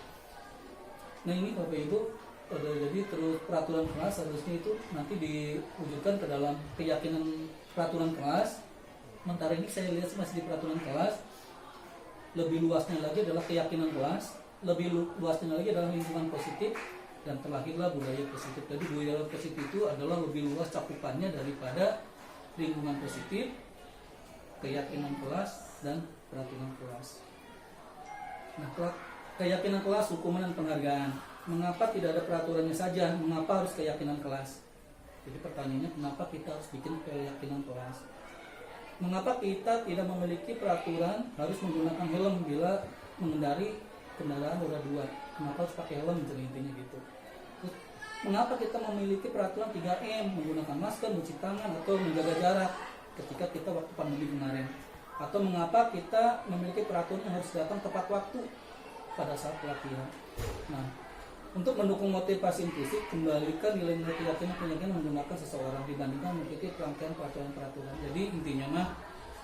Nah ini Bapak Ibu, jadi terus peraturan kelas harusnya itu nanti diwujudkan ke dalam keyakinan peraturan kelas. Sementara ini saya lihat masih di peraturan kelas. Lebih luasnya lagi adalah keyakinan kelas, lebih luasnya lagi adalah lingkungan positif, dan terakhirlah budaya positif. Jadi budaya positif itu adalah lebih luas cakupannya daripada lingkungan positif, keyakinan kelas, dan peraturan kelas. Nah, keyakinan kelas, hukuman dan penghargaan. Mengapa tidak ada peraturannya saja? Mengapa harus keyakinan kelas? Jadi pertanyaannya, kenapa kita harus bikin keyakinan kelas? Mengapa kita tidak memiliki peraturan harus menggunakan helm bila mengendari kendaraan roda 2? Kenapa harus pakai helm? Jadi intinya gitu. Terus, mengapa kita memiliki peraturan 3M, menggunakan masker, mencuci tangan, atau menjaga jarak ketika kita waktu pandemi kemarin? Atau mengapa kita memiliki peraturan yang harus datang tepat waktu pada saat pelatihan? Nah, untuk mendukung motivasi implisik, kembalikan nilai-nilai keyakinan menggunakan seseorang dibandingkan mengikuti rangkaian peraturan-peraturan. Jadi intinya mah,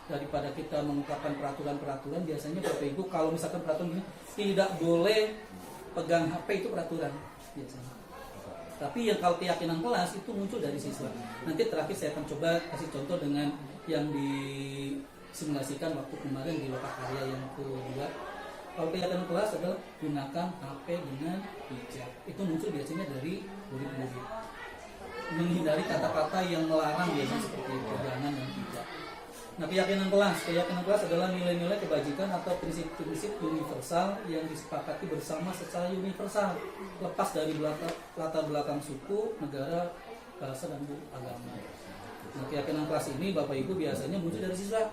daripada kita mengungkapkan peraturan-peraturan, biasanya Bapak Ibu kalau misalkan peraturan ini tidak boleh pegang HP, itu peraturan biasanya. Tapi yang kalau keyakinan kelas itu muncul dari siswa. Nanti terakhir saya akan coba kasih contoh dengan yang disimulasikan waktu kemarin di Lokakarya yang kedua. Kalau keyakinan kelas adalah gunakan HP dengan bijak. Itu muncul biasanya dari murid-murid. Menghindari kata-kata yang melarang biasanya seperti itu, jangan dan tidak. Nah, keyakinan kelas adalah nilai-nilai kebajikan atau prinsip-prinsip universal yang disepakati bersama secara universal, lepas dari latar belakang suku, negara, bahasa, dan agama. Nah, keyakinan kelas ini Bapak Ibu biasanya muncul dari siswa.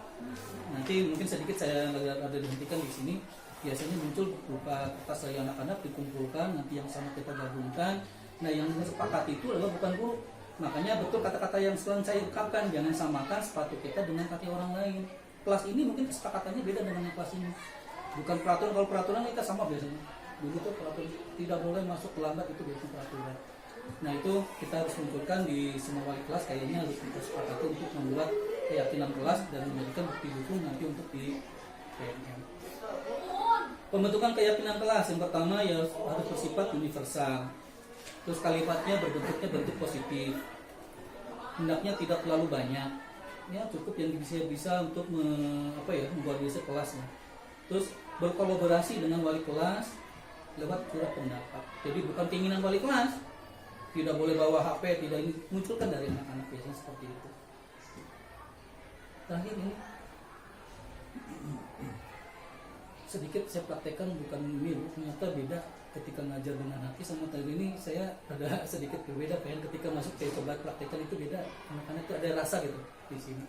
Nanti mungkin sedikit saya ada dihentikan di sini. Biasanya muncul berupa kertas dari anak-anak dikumpulkan, nanti yang sama kita gabungkan. Nah, yang disepakati itu adalah bukan guru. Makanya betul kata-kata yang selalu saya ungkapkan, jangan samakan sepatu kita dengan kaki orang lain. Kelas ini mungkin kesepakatannya beda dengan yang kelas ini. Bukan peraturan, kalau peraturan kita sama biasanya. Dulu tuh peraturan tidak boleh masuk terlambat, itu biasanya peraturan. Nah, itu kita harus munculkan di semua wali kelas, kayaknya harus kita sepakati untuk membuat keyakinan kelas dan menjadikan bukti hukum nanti untuk di PNM. Pembentukan keyakinan kelas yang pertama ya harus bersifat universal. Terus kalimatnya bentuk positif. Hendaknya tidak terlalu banyak. Ya cukup yang bisa untuk membuat biasa kelasnya. Terus berkolaborasi dengan wali kelas lewat surat pendapat. Jadi bukan keinginan wali kelas. Tidak boleh bawa HP, tidak ini munculkan dari anak-anak biasanya seperti itu. Terakhir ini sedikit saya praktekkan, bukan ini, ternyata beda ketika ngajar dengan hati sama tadi ini. Saya ada sedikit berbeda, pengen ketika masuk saya coba praktekkan itu beda. Anak-anak itu ada rasa gitu di sini,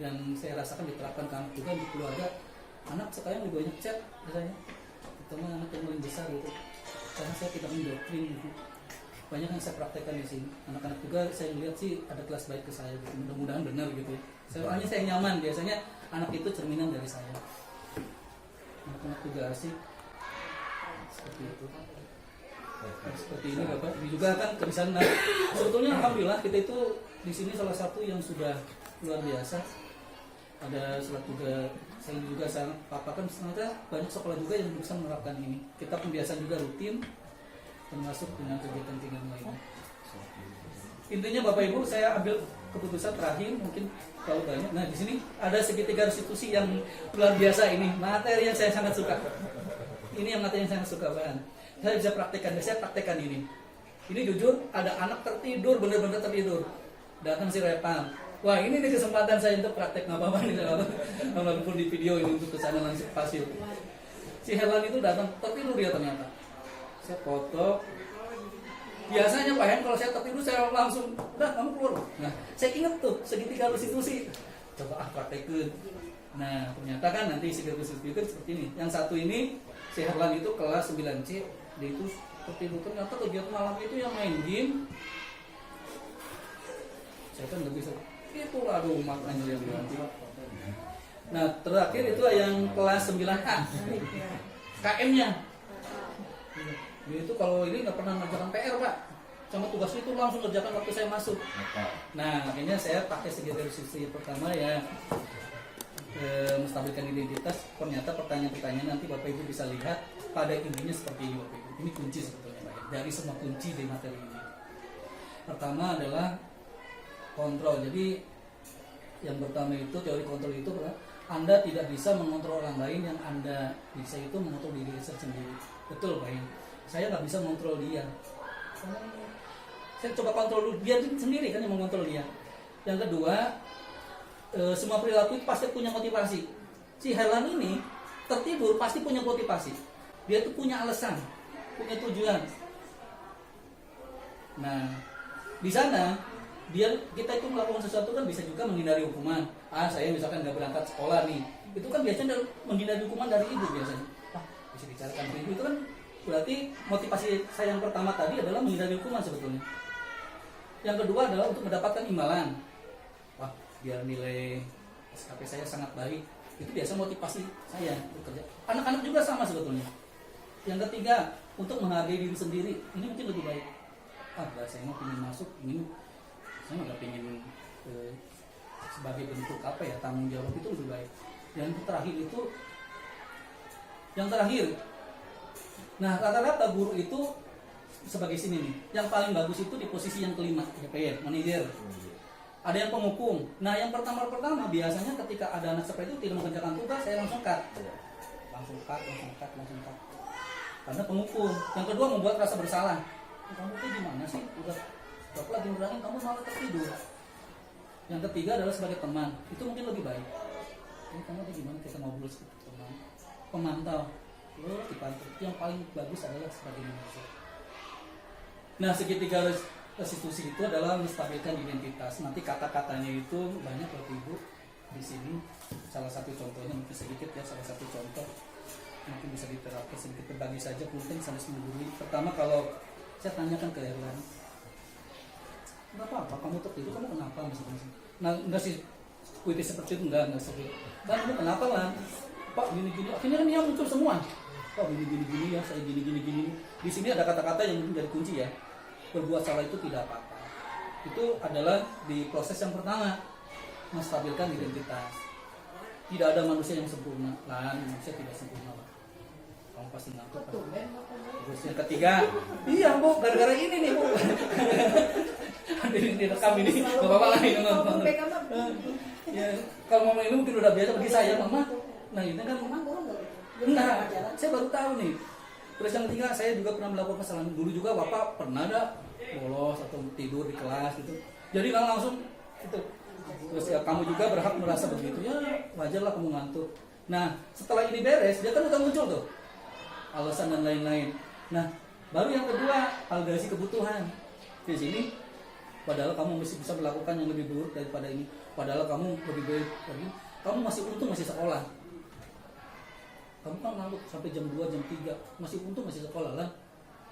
dan saya rasakan diterapkan ke anak juga di keluarga. Anak sekarang lebih banyak chat biasanya, terutama anak yang paling besar gitu, karena saya tidak mendoktrin gitu. Banyak yang saya praktekkan di sini. Anak-anak juga saya lihat sih ada kelas baik ke saya gitu. Mudah-mudahan benar gitu ya. Soalnya saya nyaman, biasanya anak itu cerminan dari saya. Anak-anak juga asik seperti itu. Seperti ini Bapak. Ini juga kan kebiasaan. Nah, sebetulnya alhamdulillah kita itu di sini salah satu yang sudah luar biasa. Ada surat juga, saya juga sangat papakan, ternyata banyak sekolah juga yang bisa menerapkan ini. Kita pembiasaan juga rutin, termasuk dengan kegiatan-kegiatan lainnya. Intinya Bapak Ibu, saya ambil keputusan terakhir mungkin kalau banyak. Nah, di sini ada segitiga restitusi yang luar biasa ini. Materi yang saya sangat suka. Ini yang materi yang saya suka banget. Saya bisa praktekkan ini. Ini jujur ada anak tertidur, benar-benar tertidur. Datang si Repan. Wah, ini nih kesempatan saya untuk praktek apa-apa nih, walaupun di video ini untuk kesana langsung pasir. Si Herlan itu datang tertidur dia ternyata. Saya foto. Biasanya Pak Hen kalau saya tertidur saya langsung udah kamu keluar. Nah, saya ingat tuh segitiga restitusi. Coba praktekin. Nah, ternyata kan nanti segitiga restitusi itu seperti ini. Yang satu ini si Herlan itu kelas 9C, dia itu tertidur. Ternyata kegiatan malam itu yang main game. Saya kan nggak bisa. Itu aduh makanya dia bilang. Nah terakhir itu yang kelas 9A KM-nya. Dia itu kalau ini nggak pernah ngerjakan PR pak, sama tugas itu langsung kerjakan waktu saya masuk. Nah akhirnya saya pakai segi dari sisi pertama ya menstabilkan identitas. Ternyata pertanyaan-pertanyaan nanti Bapak Ibu bisa lihat pada intinya seperti ini Bapak Ibu. Ini kunci sebetulnya Pak, dari semua kunci di materi ini. Pertama adalah kontrol. Jadi yang pertama itu teori kontrol itu Anda tidak bisa mengontrol orang lain, yang Anda bisa itu mengontrol diri sendiri. Betul Pak. Saya nggak bisa mengontrol dia. Saya coba kontrol dia sendiri kan yang mengontrol dia. Yang kedua, semua perilaku itu pasti punya motivasi. Si Helan ini tertidur pasti punya motivasi. Dia tuh punya alasan, punya tujuan. Nah, di sana kita itu melakukan sesuatu kan bisa juga menghindari hukuman. Saya misalkan nggak berangkat sekolah nih, itu kan biasanya menghindari hukuman dari ibu biasanya. Bisa dicarikan ke ibu, itu kan berarti motivasi saya yang pertama tadi adalah menghindari hukuman sebetulnya. Yang kedua adalah untuk mendapatkan imbalan. Biar nilai SKP saya sangat baik. Itu biasa motivasi saya bekerja. Anak-anak juga sama sebetulnya. Yang ketiga, untuk menghargai diri sendiri. Ini mungkin lebih baik. Saya mau ingin masuk, saya nggak pengen sebagai bentuk tanggung jawab itu lebih baik. Yang terakhir, nah rata-rata guru itu sebagai sini nih, yang paling bagus itu di posisi yang kelima, manajer. Ada yang penghukum. Nah yang pertama biasanya ketika ada anak seperti itu tidak mengerjakan tugas, saya langsung cut. Karena penghukum. Yang kedua membuat rasa bersalah. Kamu tuh gimana sih? Udah bapak lagi ngurangin, kamu malah tertidur. Yang ketiga adalah sebagai teman. Itu mungkin lebih baik. Ini kamu tuh gimana? Kita ngobrol seperti teman. Pemantau. Dipantau. Yang paling bagus adalah sebagai manajer. Nah segitiga restitusi itu adalah menstabilkan identitas. Nanti kata-katanya itu banyak Bapak Ibu di sini. Salah satu contohnya mungkin sedikit ya, salah satu contoh mungkin bisa diterapkan sedikit, berbagi saja penting sampai menggurui. Pertama kalau saya tanyakan ke Erlan, nggak apa-apa kamu tertidur, kamu kenapa misalnya? Nah enggak sih kuitis seperti itu, enggak sih. Dan kamu kenapa lah? Pak gini-gini, akhirnya kan dia muncul semua. Pak gini-gini ya, saya gini-gini. Di sini ada kata-kata yang mungkin dari kunci ya. Berbuat salah itu tidak apa-apa. Itu adalah di proses yang pertama, menstabilkan identitas. Tidak ada manusia yang sempurna, manusia tidak sempurna. Kamu pasti ngantuk. Terus yang ketiga, iya Bu, gara-gara ini nih Bu. Di rekam ini, nggak apa-apa lah ini nonton. Ya, kalau mama ini mungkin udah biasa bagi saya, mama. Nah ini kan, nah saya baru tahu nih. Terus yang ketiga, saya juga pernah melakukan kesalahan. Dulu juga Bapak pernah ada bolos atau tidur di kelas gitu. Jadi langsung itu. Terus ya kamu juga berhak merasa begitu. Ya wajarlah kamu ngantuk. Nah setelah ini beres, dia kan udah muncul tuh alasan dan lain-lain. Nah baru yang kedua, validasi kebutuhan. Di sini, padahal kamu masih bisa melakukan yang lebih buruk daripada ini. Padahal kamu lebih baik lagi. Kamu masih untung masih sekolah. Kamu kan ngantuk sampai jam 2, jam 3, masih untung masih sekolah lah.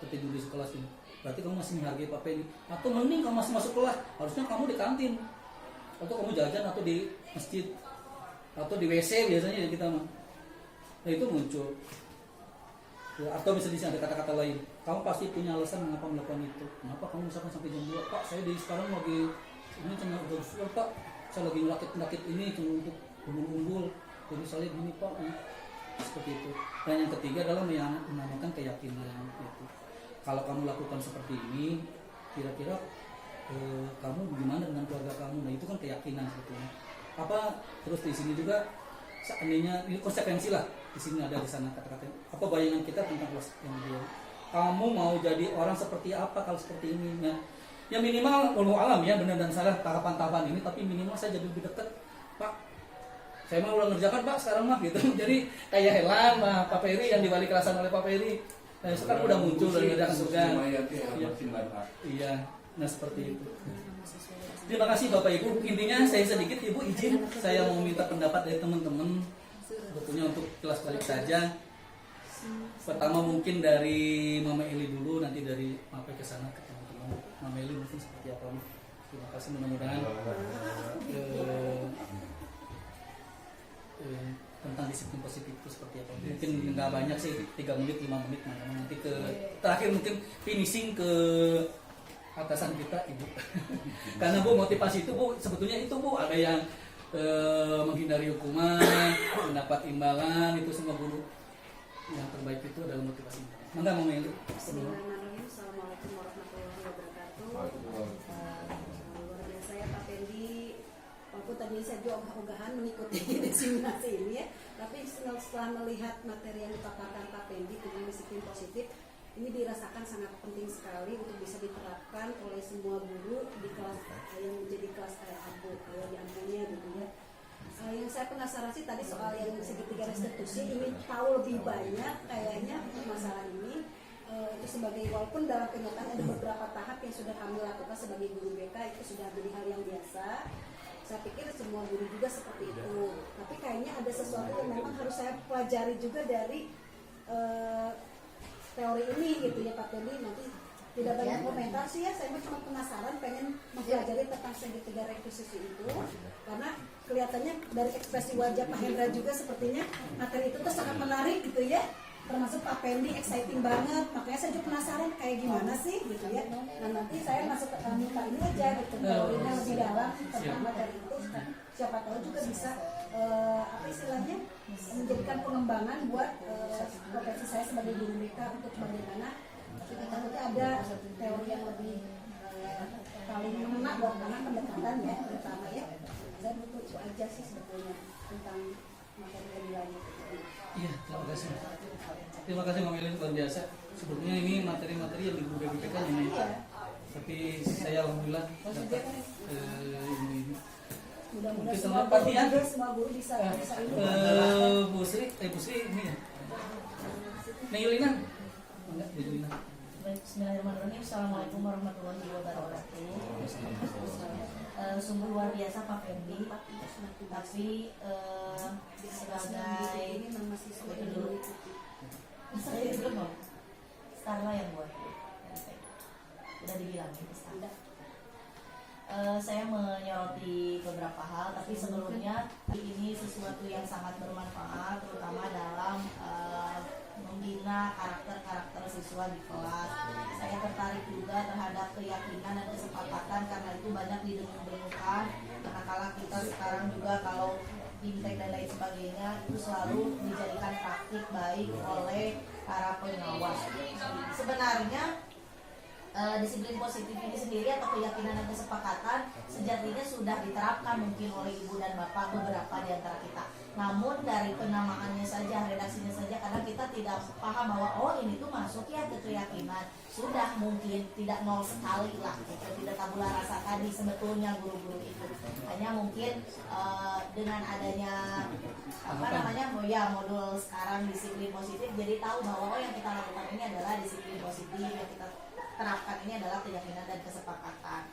Tertidur di sekolah ini. Berarti kamu masih menghargai Papa ini. Atau mending kamu masih masuk kelas, harusnya kamu di kantin. Atau kamu jajan atau di masjid. Atau di WC biasanya kita mah. Nah itu muncul. Atau bisa di sini ada kata-kata lain. Kamu pasti punya alasan mengapa melakukan itu. Kenapa kamu misalkan sampai jam 2? Pak, saya di sekarang lagi ini cuma udah full Pak. Saya lagi ngerakit ini cuma untuk kumpul-kumpul. Jadi saya gini Pak. Seperti itu. Dan yang ketiga adalah menanamkan keyakinan itu. Kalau kamu lakukan seperti ini, kira-kira kamu bagaimana dengan keluarga kamu? Nah itu kan keyakinan sebetulnya. Apa terus di sini juga seandainya ini konsekuensi lah. Di sini ada di sana kata-kata. Apa bayangan kita tentang yang dia? Kamu mau jadi orang seperti apa kalau seperti ini? Nah, ya minimal wallahu alam ya benar dan salah tahapan-tahapan ini, tapi minimal saya jadi lebih dekat, Pak. Saya mau udah ngerjakan Pak sekarang mah gitu. Jadi kayak Helan, Pak Peri yang diwali kelasan oleh Pak Peri. Nah sekarang udah muncul dari ngerjakan tugas. Iya, nah seperti itu. Terima kasih Bapak Ibu. Intinya saya sedikit Ibu izin saya mau minta pendapat dari teman-teman. Sebetulnya untuk kelas balik saja. Pertama mungkin dari Mama Eli dulu, nanti dari Mapel ke sana ke teman-teman. Mama Eli mungkin seperti apa? Terima kasih, mudah-mudahan tentang disiplin positif itu seperti apa. Mungkin nggak banyak sih, 3 menit 5 menit, nanti ke terakhir mungkin finishing ke atasan kita Ibu. Karena Bu, motivasi itu Bu, sebetulnya itu Bu, ada yang menghindari hukuman, mendapat imbalan, itu semua guru yang terbaik itu adalah motivasi. Mangga Mama Eli. Bismillahirrahmanirrahim. Assalamualaikum warahmatullahi wabarakatuh. Luar biasa ya Pak Pendi. Walaupun tadi saya juga ogah-ogahan mengikuti diseminasi ini ya, tapi setelah melihat materi yang dipaparkan Pak Pendi tentang disiplin positif, ini dirasakan sangat penting sekali untuk bisa diterapkan oleh semua guru di kelas yang menjadi kelas abu kalau di ampunya gitu ya. Yang saya penasaran sih tadi soal yang segitiga restitusi, ini tahu lebih banyak kayaknya masalah ini. Itu sebagai, walaupun dalam kenyataan ada beberapa tahap yang sudah kami lakukan sebagai guru BK, itu sudah jadi hal yang biasa. Saya pikir semua guru juga seperti itu, tapi kayaknya ada sesuatu yang memang harus saya pelajari juga dari teori ini gitu ya Pak Tendi. Nanti tidak banyak komentar sih ya, saya cuma penasaran pengen mempelajari tentang segitiga restitusi itu, karena kelihatannya dari ekspresi wajah Pak Hendra juga sepertinya materi itu tuh sangat menarik gitu ya, termasuk Pak Pendi exciting banget, makanya saya juga penasaran kayak gimana sih gitu ya. Nah nanti saya masuk ke minta ini aja gitu, teorinya lebih dalam tentang materi itu, siapa tahu juga bisa apa istilahnya menjadikan pengembangan buat profesi saya sebagai guru BK untuk bagaimana kita takutnya ada teori yang lebih paling mengena buat anak pendekatan ya, terutama ya. Saya butuh itu aja sih sebetulnya tentang materi lebih lanjut. Iya, terima kasih. Terima kasih Mama Eli, luar biasa. Sebetulnya ini materi-materi yang di guru BK kan ini. Tapi saya alhamdulillah dapat ini. Mudah-mudahan Mungkin semua guru bisa ini. Bu Sri ini ya. Neng Yulina. Enggak, Yulina. Bismillahirrahmanirrahim. Assalamualaikum warahmatullahi wabarakatuh. Sungguh luar biasa Pak Fendi. Tapi sebagai itu dulu. Saya belum mau. Starla yang buat. Udah dibilang itu Starla. Saya menyoroti beberapa hal, tapi sebelumnya ini sesuatu yang sangat bermanfaat, terutama dalam membina karakter-karakter siswa di kelas. Saya tertarik juga terhadap keyakinan dan kesepakatan, karena itu banyak didengung-dengungkan. Manakala kita sekarang juga kalau fintech dan lain sebagainya itu selalu dijadikan praktik baik oleh para pengawas. Sebenarnya disiplin positif ini sendiri atau keyakinan dan kesepakatan sejatinya sudah diterapkan mungkin oleh ibu dan bapak beberapa di antara kita. Namun dari penamaannya saja, redaksinya saja, karena kita tidak paham bahwa oh ini tuh masuk ya ke keyakinan, sudah mungkin tidak nol sekali lah, gitu. Tidak tabula rasa tadi sebetulnya guru-guru itu. Hanya mungkin dengan adanya modul sekarang disiplin positif, jadi tahu bahwa oh yang kita lakukan ini adalah disiplin positif, yang kita terapkan ini adalah keyakinan dan kesepakatan.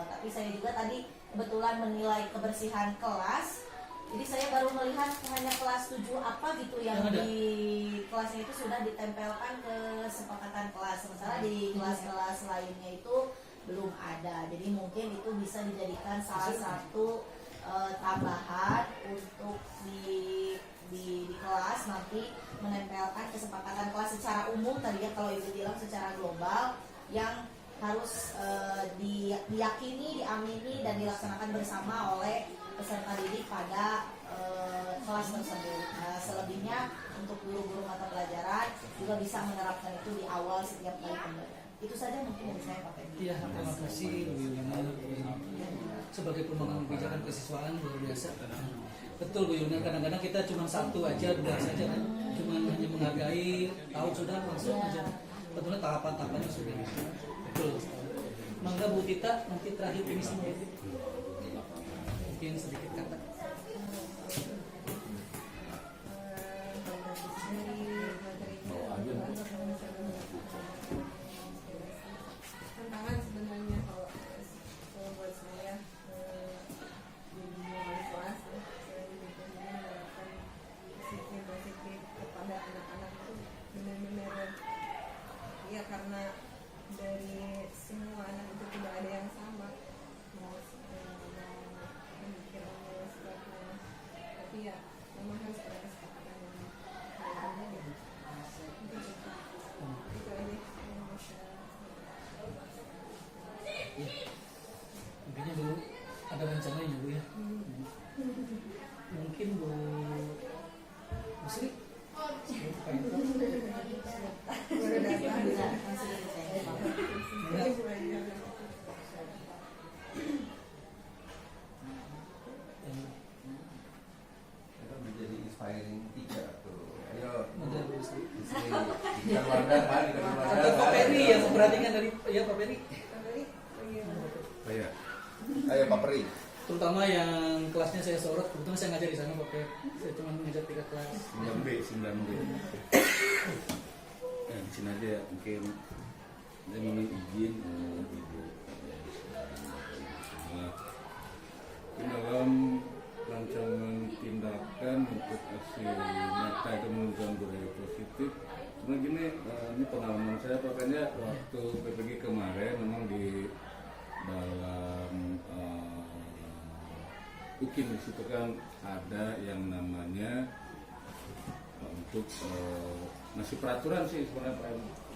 Tapi saya juga tadi kebetulan menilai kebersihan kelas. Jadi saya baru melihat hanya kelas 7 apa gitu yang di kelasnya itu sudah ditempelkan kesepakatan kelas. Sementara di kelas-kelas lainnya itu belum ada. Jadi mungkin itu bisa dijadikan salah satu tambahan untuk di kelas nanti menempelkan kesepakatan kelas secara umum tadi ya, kalau ibu bilang secara global yang harus diyakini, diamini dan dilaksanakan bersama oleh peserta didik pada kelas tersebut. Selebihnya untuk guru-guru mata pelajaran juga bisa menerapkan itu di awal setiap kali pembelajaran. Itu saja mungkin dari saya Pak Fendi. Iya, terima kasih Bu Yulina. Sebagai pengembangan kebijakan kesiswaan luar biasa. Betul Bu Yulina, kadang-kadang kita cuma satu aja, dua saja kan, cuma hanya menghargai, tahu sudah langsung aja. Betulnya tahapan-tahapannya sudah. Betul. Mangga Bu Tita, nanti terakhir ini semua itu. Mungkin sedikit kata. Tantangan sebenarnya kalau buat saya di dunia kelas saya menerapkan disiplin positif kepada anak-anak itu ya karena dari semua anak itu tidak ada yang sama mau pemikirannya sikapnya, tapi ya memang harus ada kesepakatan yang terjadi. Itu aja yang bisa. Intinya dulu ada rencananya Bu ya. Mungkin Bu Sri pengen tahu. Baru datang. Bisa langsung diceritain Bapak. Itu menjadi inspiring teacher tuh. Ayo, Ada Bu Sri. istri ikan Wardah kan, ikan Wardah. Atau Pak Peri yang memperhatikan dari ya Pak Peri. Oh iya. Ayo Pak Peri. Terutama yang kelasnya saya sorot, kebetulan saya ngajar di sana Pak Peri. Saya cuma ngajar 3 kelas. 9B. Di sini aja ya, mungkin saya mohon izin Ibu semua. Dalam rancangan tindakan untuk aksi nyata dan menunjukkan budaya positif. Sebenarnya gini, ini pengalaman saya pokoknya waktu PPG kemarin memang di dalam UKIM di situ kan ada yang namanya untuk masih peraturan sih sebenarnya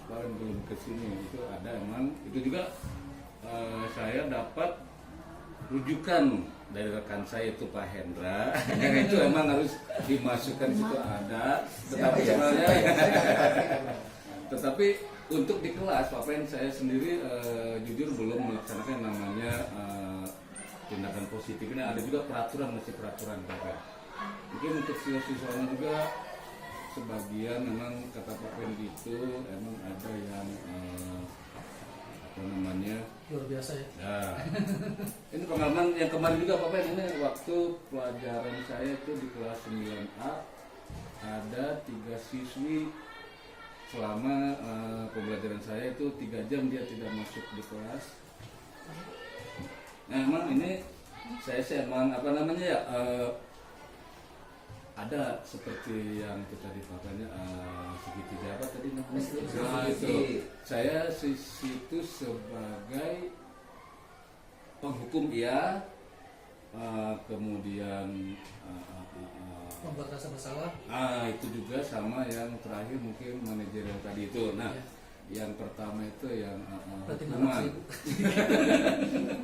paling belum ke sini itu ada emang itu juga saya dapat rujukan dari rekan saya itu Pak Hendra yang itu emang harus dimasukkan situ ada tetapi sebenarnya tetapi untuk di kelas Pak Pen saya sendiri jujur belum melaksanakan yang namanya tindakan positif ini ada juga peraturan masih peraturan Pak Pen. Mungkin untuk siswa-siswanya juga sebagian memang kata Pak Pen itu emang ada yang apa namanya Luar biasa ya. ya. Ini pengalaman yang kemarin juga Pak Pen ini waktu pelajaran saya itu di kelas 9A ada 3 siswi selama pembelajaran saya itu 3 jam dia tidak masuk di kelas. Nah emang ini saya emang apa namanya ya ada seperti yang kita dipakainya segitiga apa tadi namanya itu saya itu sebagai penghukum ya kemudian Membuat rasa bersalah. itu juga sama yang terakhir mungkin manajer yang tadi itu nah yang pertama itu yang Berarti hukuman narasi, Bu.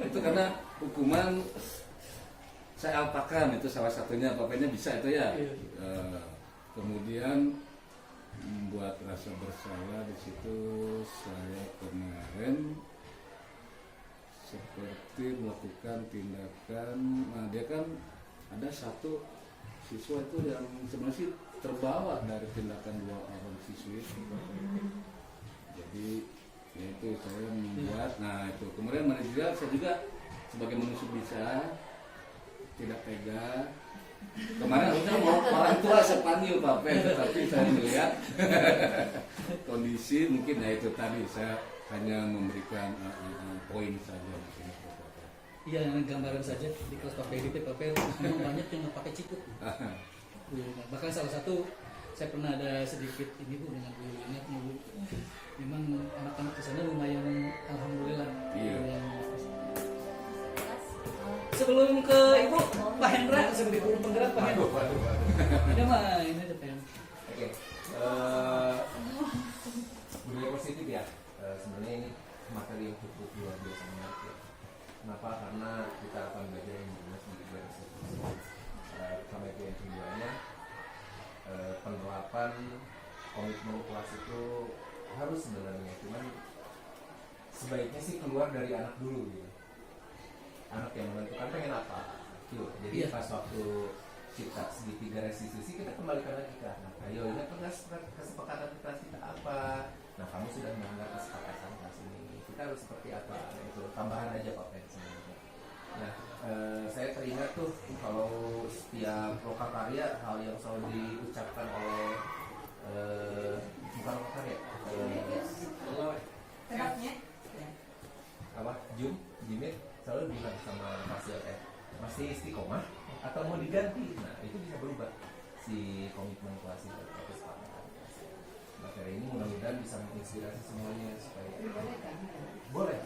itu karena hukuman saya alpakan itu salah satunya Bapaknya bisa itu ya. Iya. Kemudian membuat rasa bersalah di situ saya kemarin seperti melakukan tindakan nah dia kan ada satu siswa itu yang sebenarnya sih terbawa dari tindakan 2 orang siswi itu. Jadi yaitu saya membuat nah itu kemudian manajer saya juga sebagai manusia bisa tidak tega kemarin harusnya mau orang tua saya panggil Pak Pen tetapi saya melihat kondisi mungkin ya itu tadi saya hanya memberikan poin saja mungkin. Iya, gambaran saja di kelas Pak Peri Pak Peri memang banyak yang pakai cikut. Bahkan salah satu saya pernah ada sedikit ini Bu dengan Bu ingat Bu. Memang anak-anak di sana lumayan alhamdulillah. Iya. Sebelum ke Ibu, Pak Hendra sebagai guru penggerak Pak Hendra. Ini mah ini aja Pak. Oke. Budaya positif ya. Sebenarnya ini materi yang cukup luar biasa menarik ya. Kenapa? Karena kita akan belajar yang jelas di budaya positif. Sampai ke yang keduanya penerapan komitmen kelas itu harus sebenarnya, cuman sebaiknya sih keluar dari anak dulu gitu. Anak yang menentukan pengen apa. Yuk, jadi pas waktu kita segitiga restitusi kita kembalikan lagi ke anak. Ayo ini kesepakatan kelas kita apa? Nah kamu sudah melanggar kesepakatan kelas ini. Kita harus seperti apa? Nah, itu tambahan aja Pak Pen sebenarnya. Nah saya teringat tuh kalau setiap lokakarya hal yang selalu diucapkan oleh bukan lokakarya apa Jimit selalu bilang sama Fasil masih istiqomah atau mau diganti. Nah itu bisa berubah si komitmen kelas itu. Materi ini mudah-mudahan bisa menginspirasi semuanya supaya Boleh kan? boleh.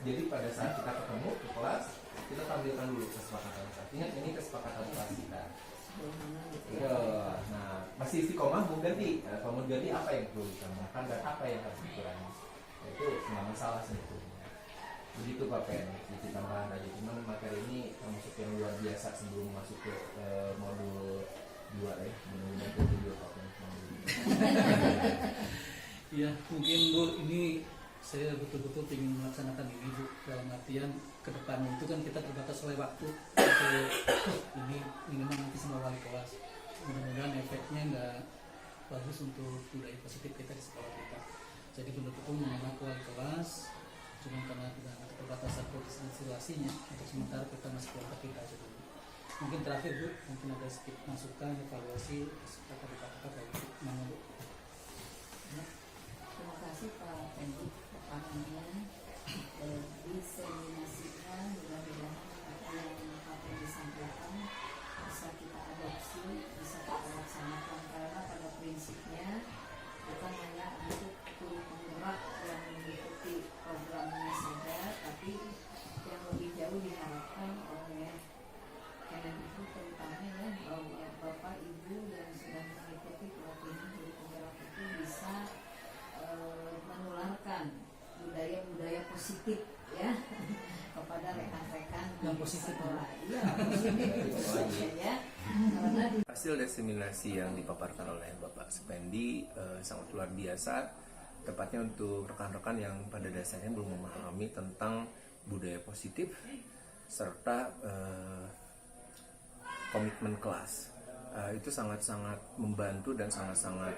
Jadi pada saat kita ketemu ke kelas, kita tampilkan dulu kesepakatan kelas. Ingat ini kesepakatan kelas kita. Iya. Nah, masih istiqomah mau ganti. Kalau mau ganti apa yang perlu ditambahkan dan apa yang harus dikurangi? Itu nggak masalah sebetulnya. Begitu Pak Pen, sedikit tambahan aja. Cuman materi ini termasuk yang luar biasa sebelum masuk ke modul 2 ya. Mudah-mudahan itu video Pak Pen. Iya, mungkin Bu, ini saya betul-betul ingin melaksanakan ini Bu, dalam artian ke depannya itu kan kita terbatas oleh waktu. Ini memang nanti semua wali kelas. Mudah-mudahan efeknya nggak bagus untuk budaya positif kita di sekolah kita. Jadi betul-betul mengenal wali kelas, cuma karena tidak ada keterbatasan konsentrasinya, untuk sementara kita masih kelompok kita aja dulu. Mungkin terakhir Bu, mungkin ada sedikit masukan, evaluasi, kata-kata kayak gitu. Mana Bu? Ya. Terima kasih Pak Pendi. Pertanyaannya diseminasikan, mudah-mudahan apa yang Pak Pendi sampaikan bisa kita adopsi, bisa kita laksanakan, karena pada prinsipnya bukan hanya untuk guru penggerak yang mengikuti programnya saja, tapi yang lebih jauh diharapkan oleh Kemendikbud terutamanya ya, bahwa Bapak Ibu yang sudah mengikuti pelatihan guru penggerak itu bisa menularkan budaya-budaya positif ya kepada rekan-rekan Yang di positif, sekolah. Iya, positif ya. Karena Hasil diseminasi yang dipaparkan oleh Bapak Supendi sangat luar biasa, tepatnya untuk rekan-rekan yang pada dasarnya belum memahami tentang budaya positif serta komitmen kelas. Itu sangat-sangat membantu dan sangat-sangat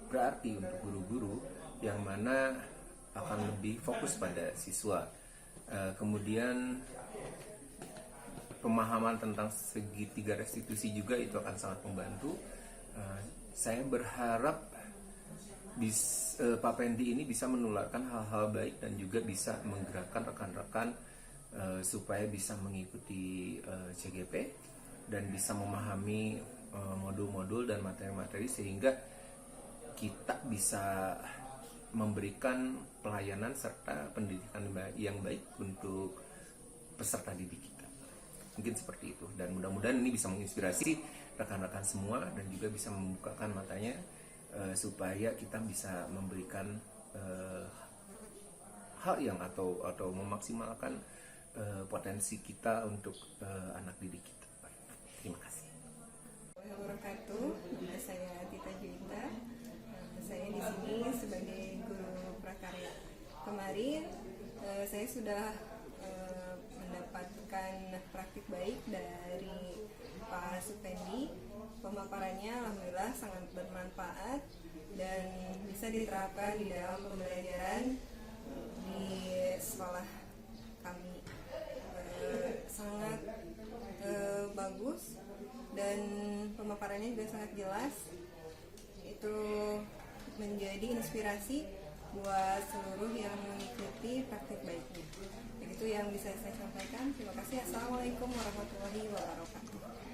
berarti untuk guru-guru yang mana akan lebih fokus pada siswa. Kemudian pemahaman tentang segitiga restitusi juga itu akan sangat membantu. Saya berharap Pak Pendi ini bisa menularkan hal-hal baik dan juga bisa menggerakkan rekan-rekan supaya bisa mengikuti CGP dan bisa memahami modul-modul dan materi-materi sehingga kita bisa memberikan pelayanan serta pendidikan yang baik untuk peserta didik kita. Mungkin seperti itu, dan mudah-mudahan ini bisa menginspirasi rekan-rekan semua dan juga bisa membukakan matanya supaya kita bisa memberikan hal yang atau memaksimalkan potensi kita untuk anak didik kita. Terima kasih. Wabarakatuh. Nama saya Tita Juwita. Saya di sini sebagai guru prakarya. Kemarin saya sudah mendapatkan praktik baik dari Pak Supendi. Pemaparannya alhamdulillah sangat bermanfaat dan bisa diterapkan di dalam pembelajaran di sekolah kami. Sangat bagus dan pemaparannya juga sangat jelas. Itu menjadi inspirasi buat seluruh yang mengikuti praktik baiknya. Begitu yang bisa saya sampaikan. Terima kasih. Assalamualaikum warahmatullahi wabarakatuh.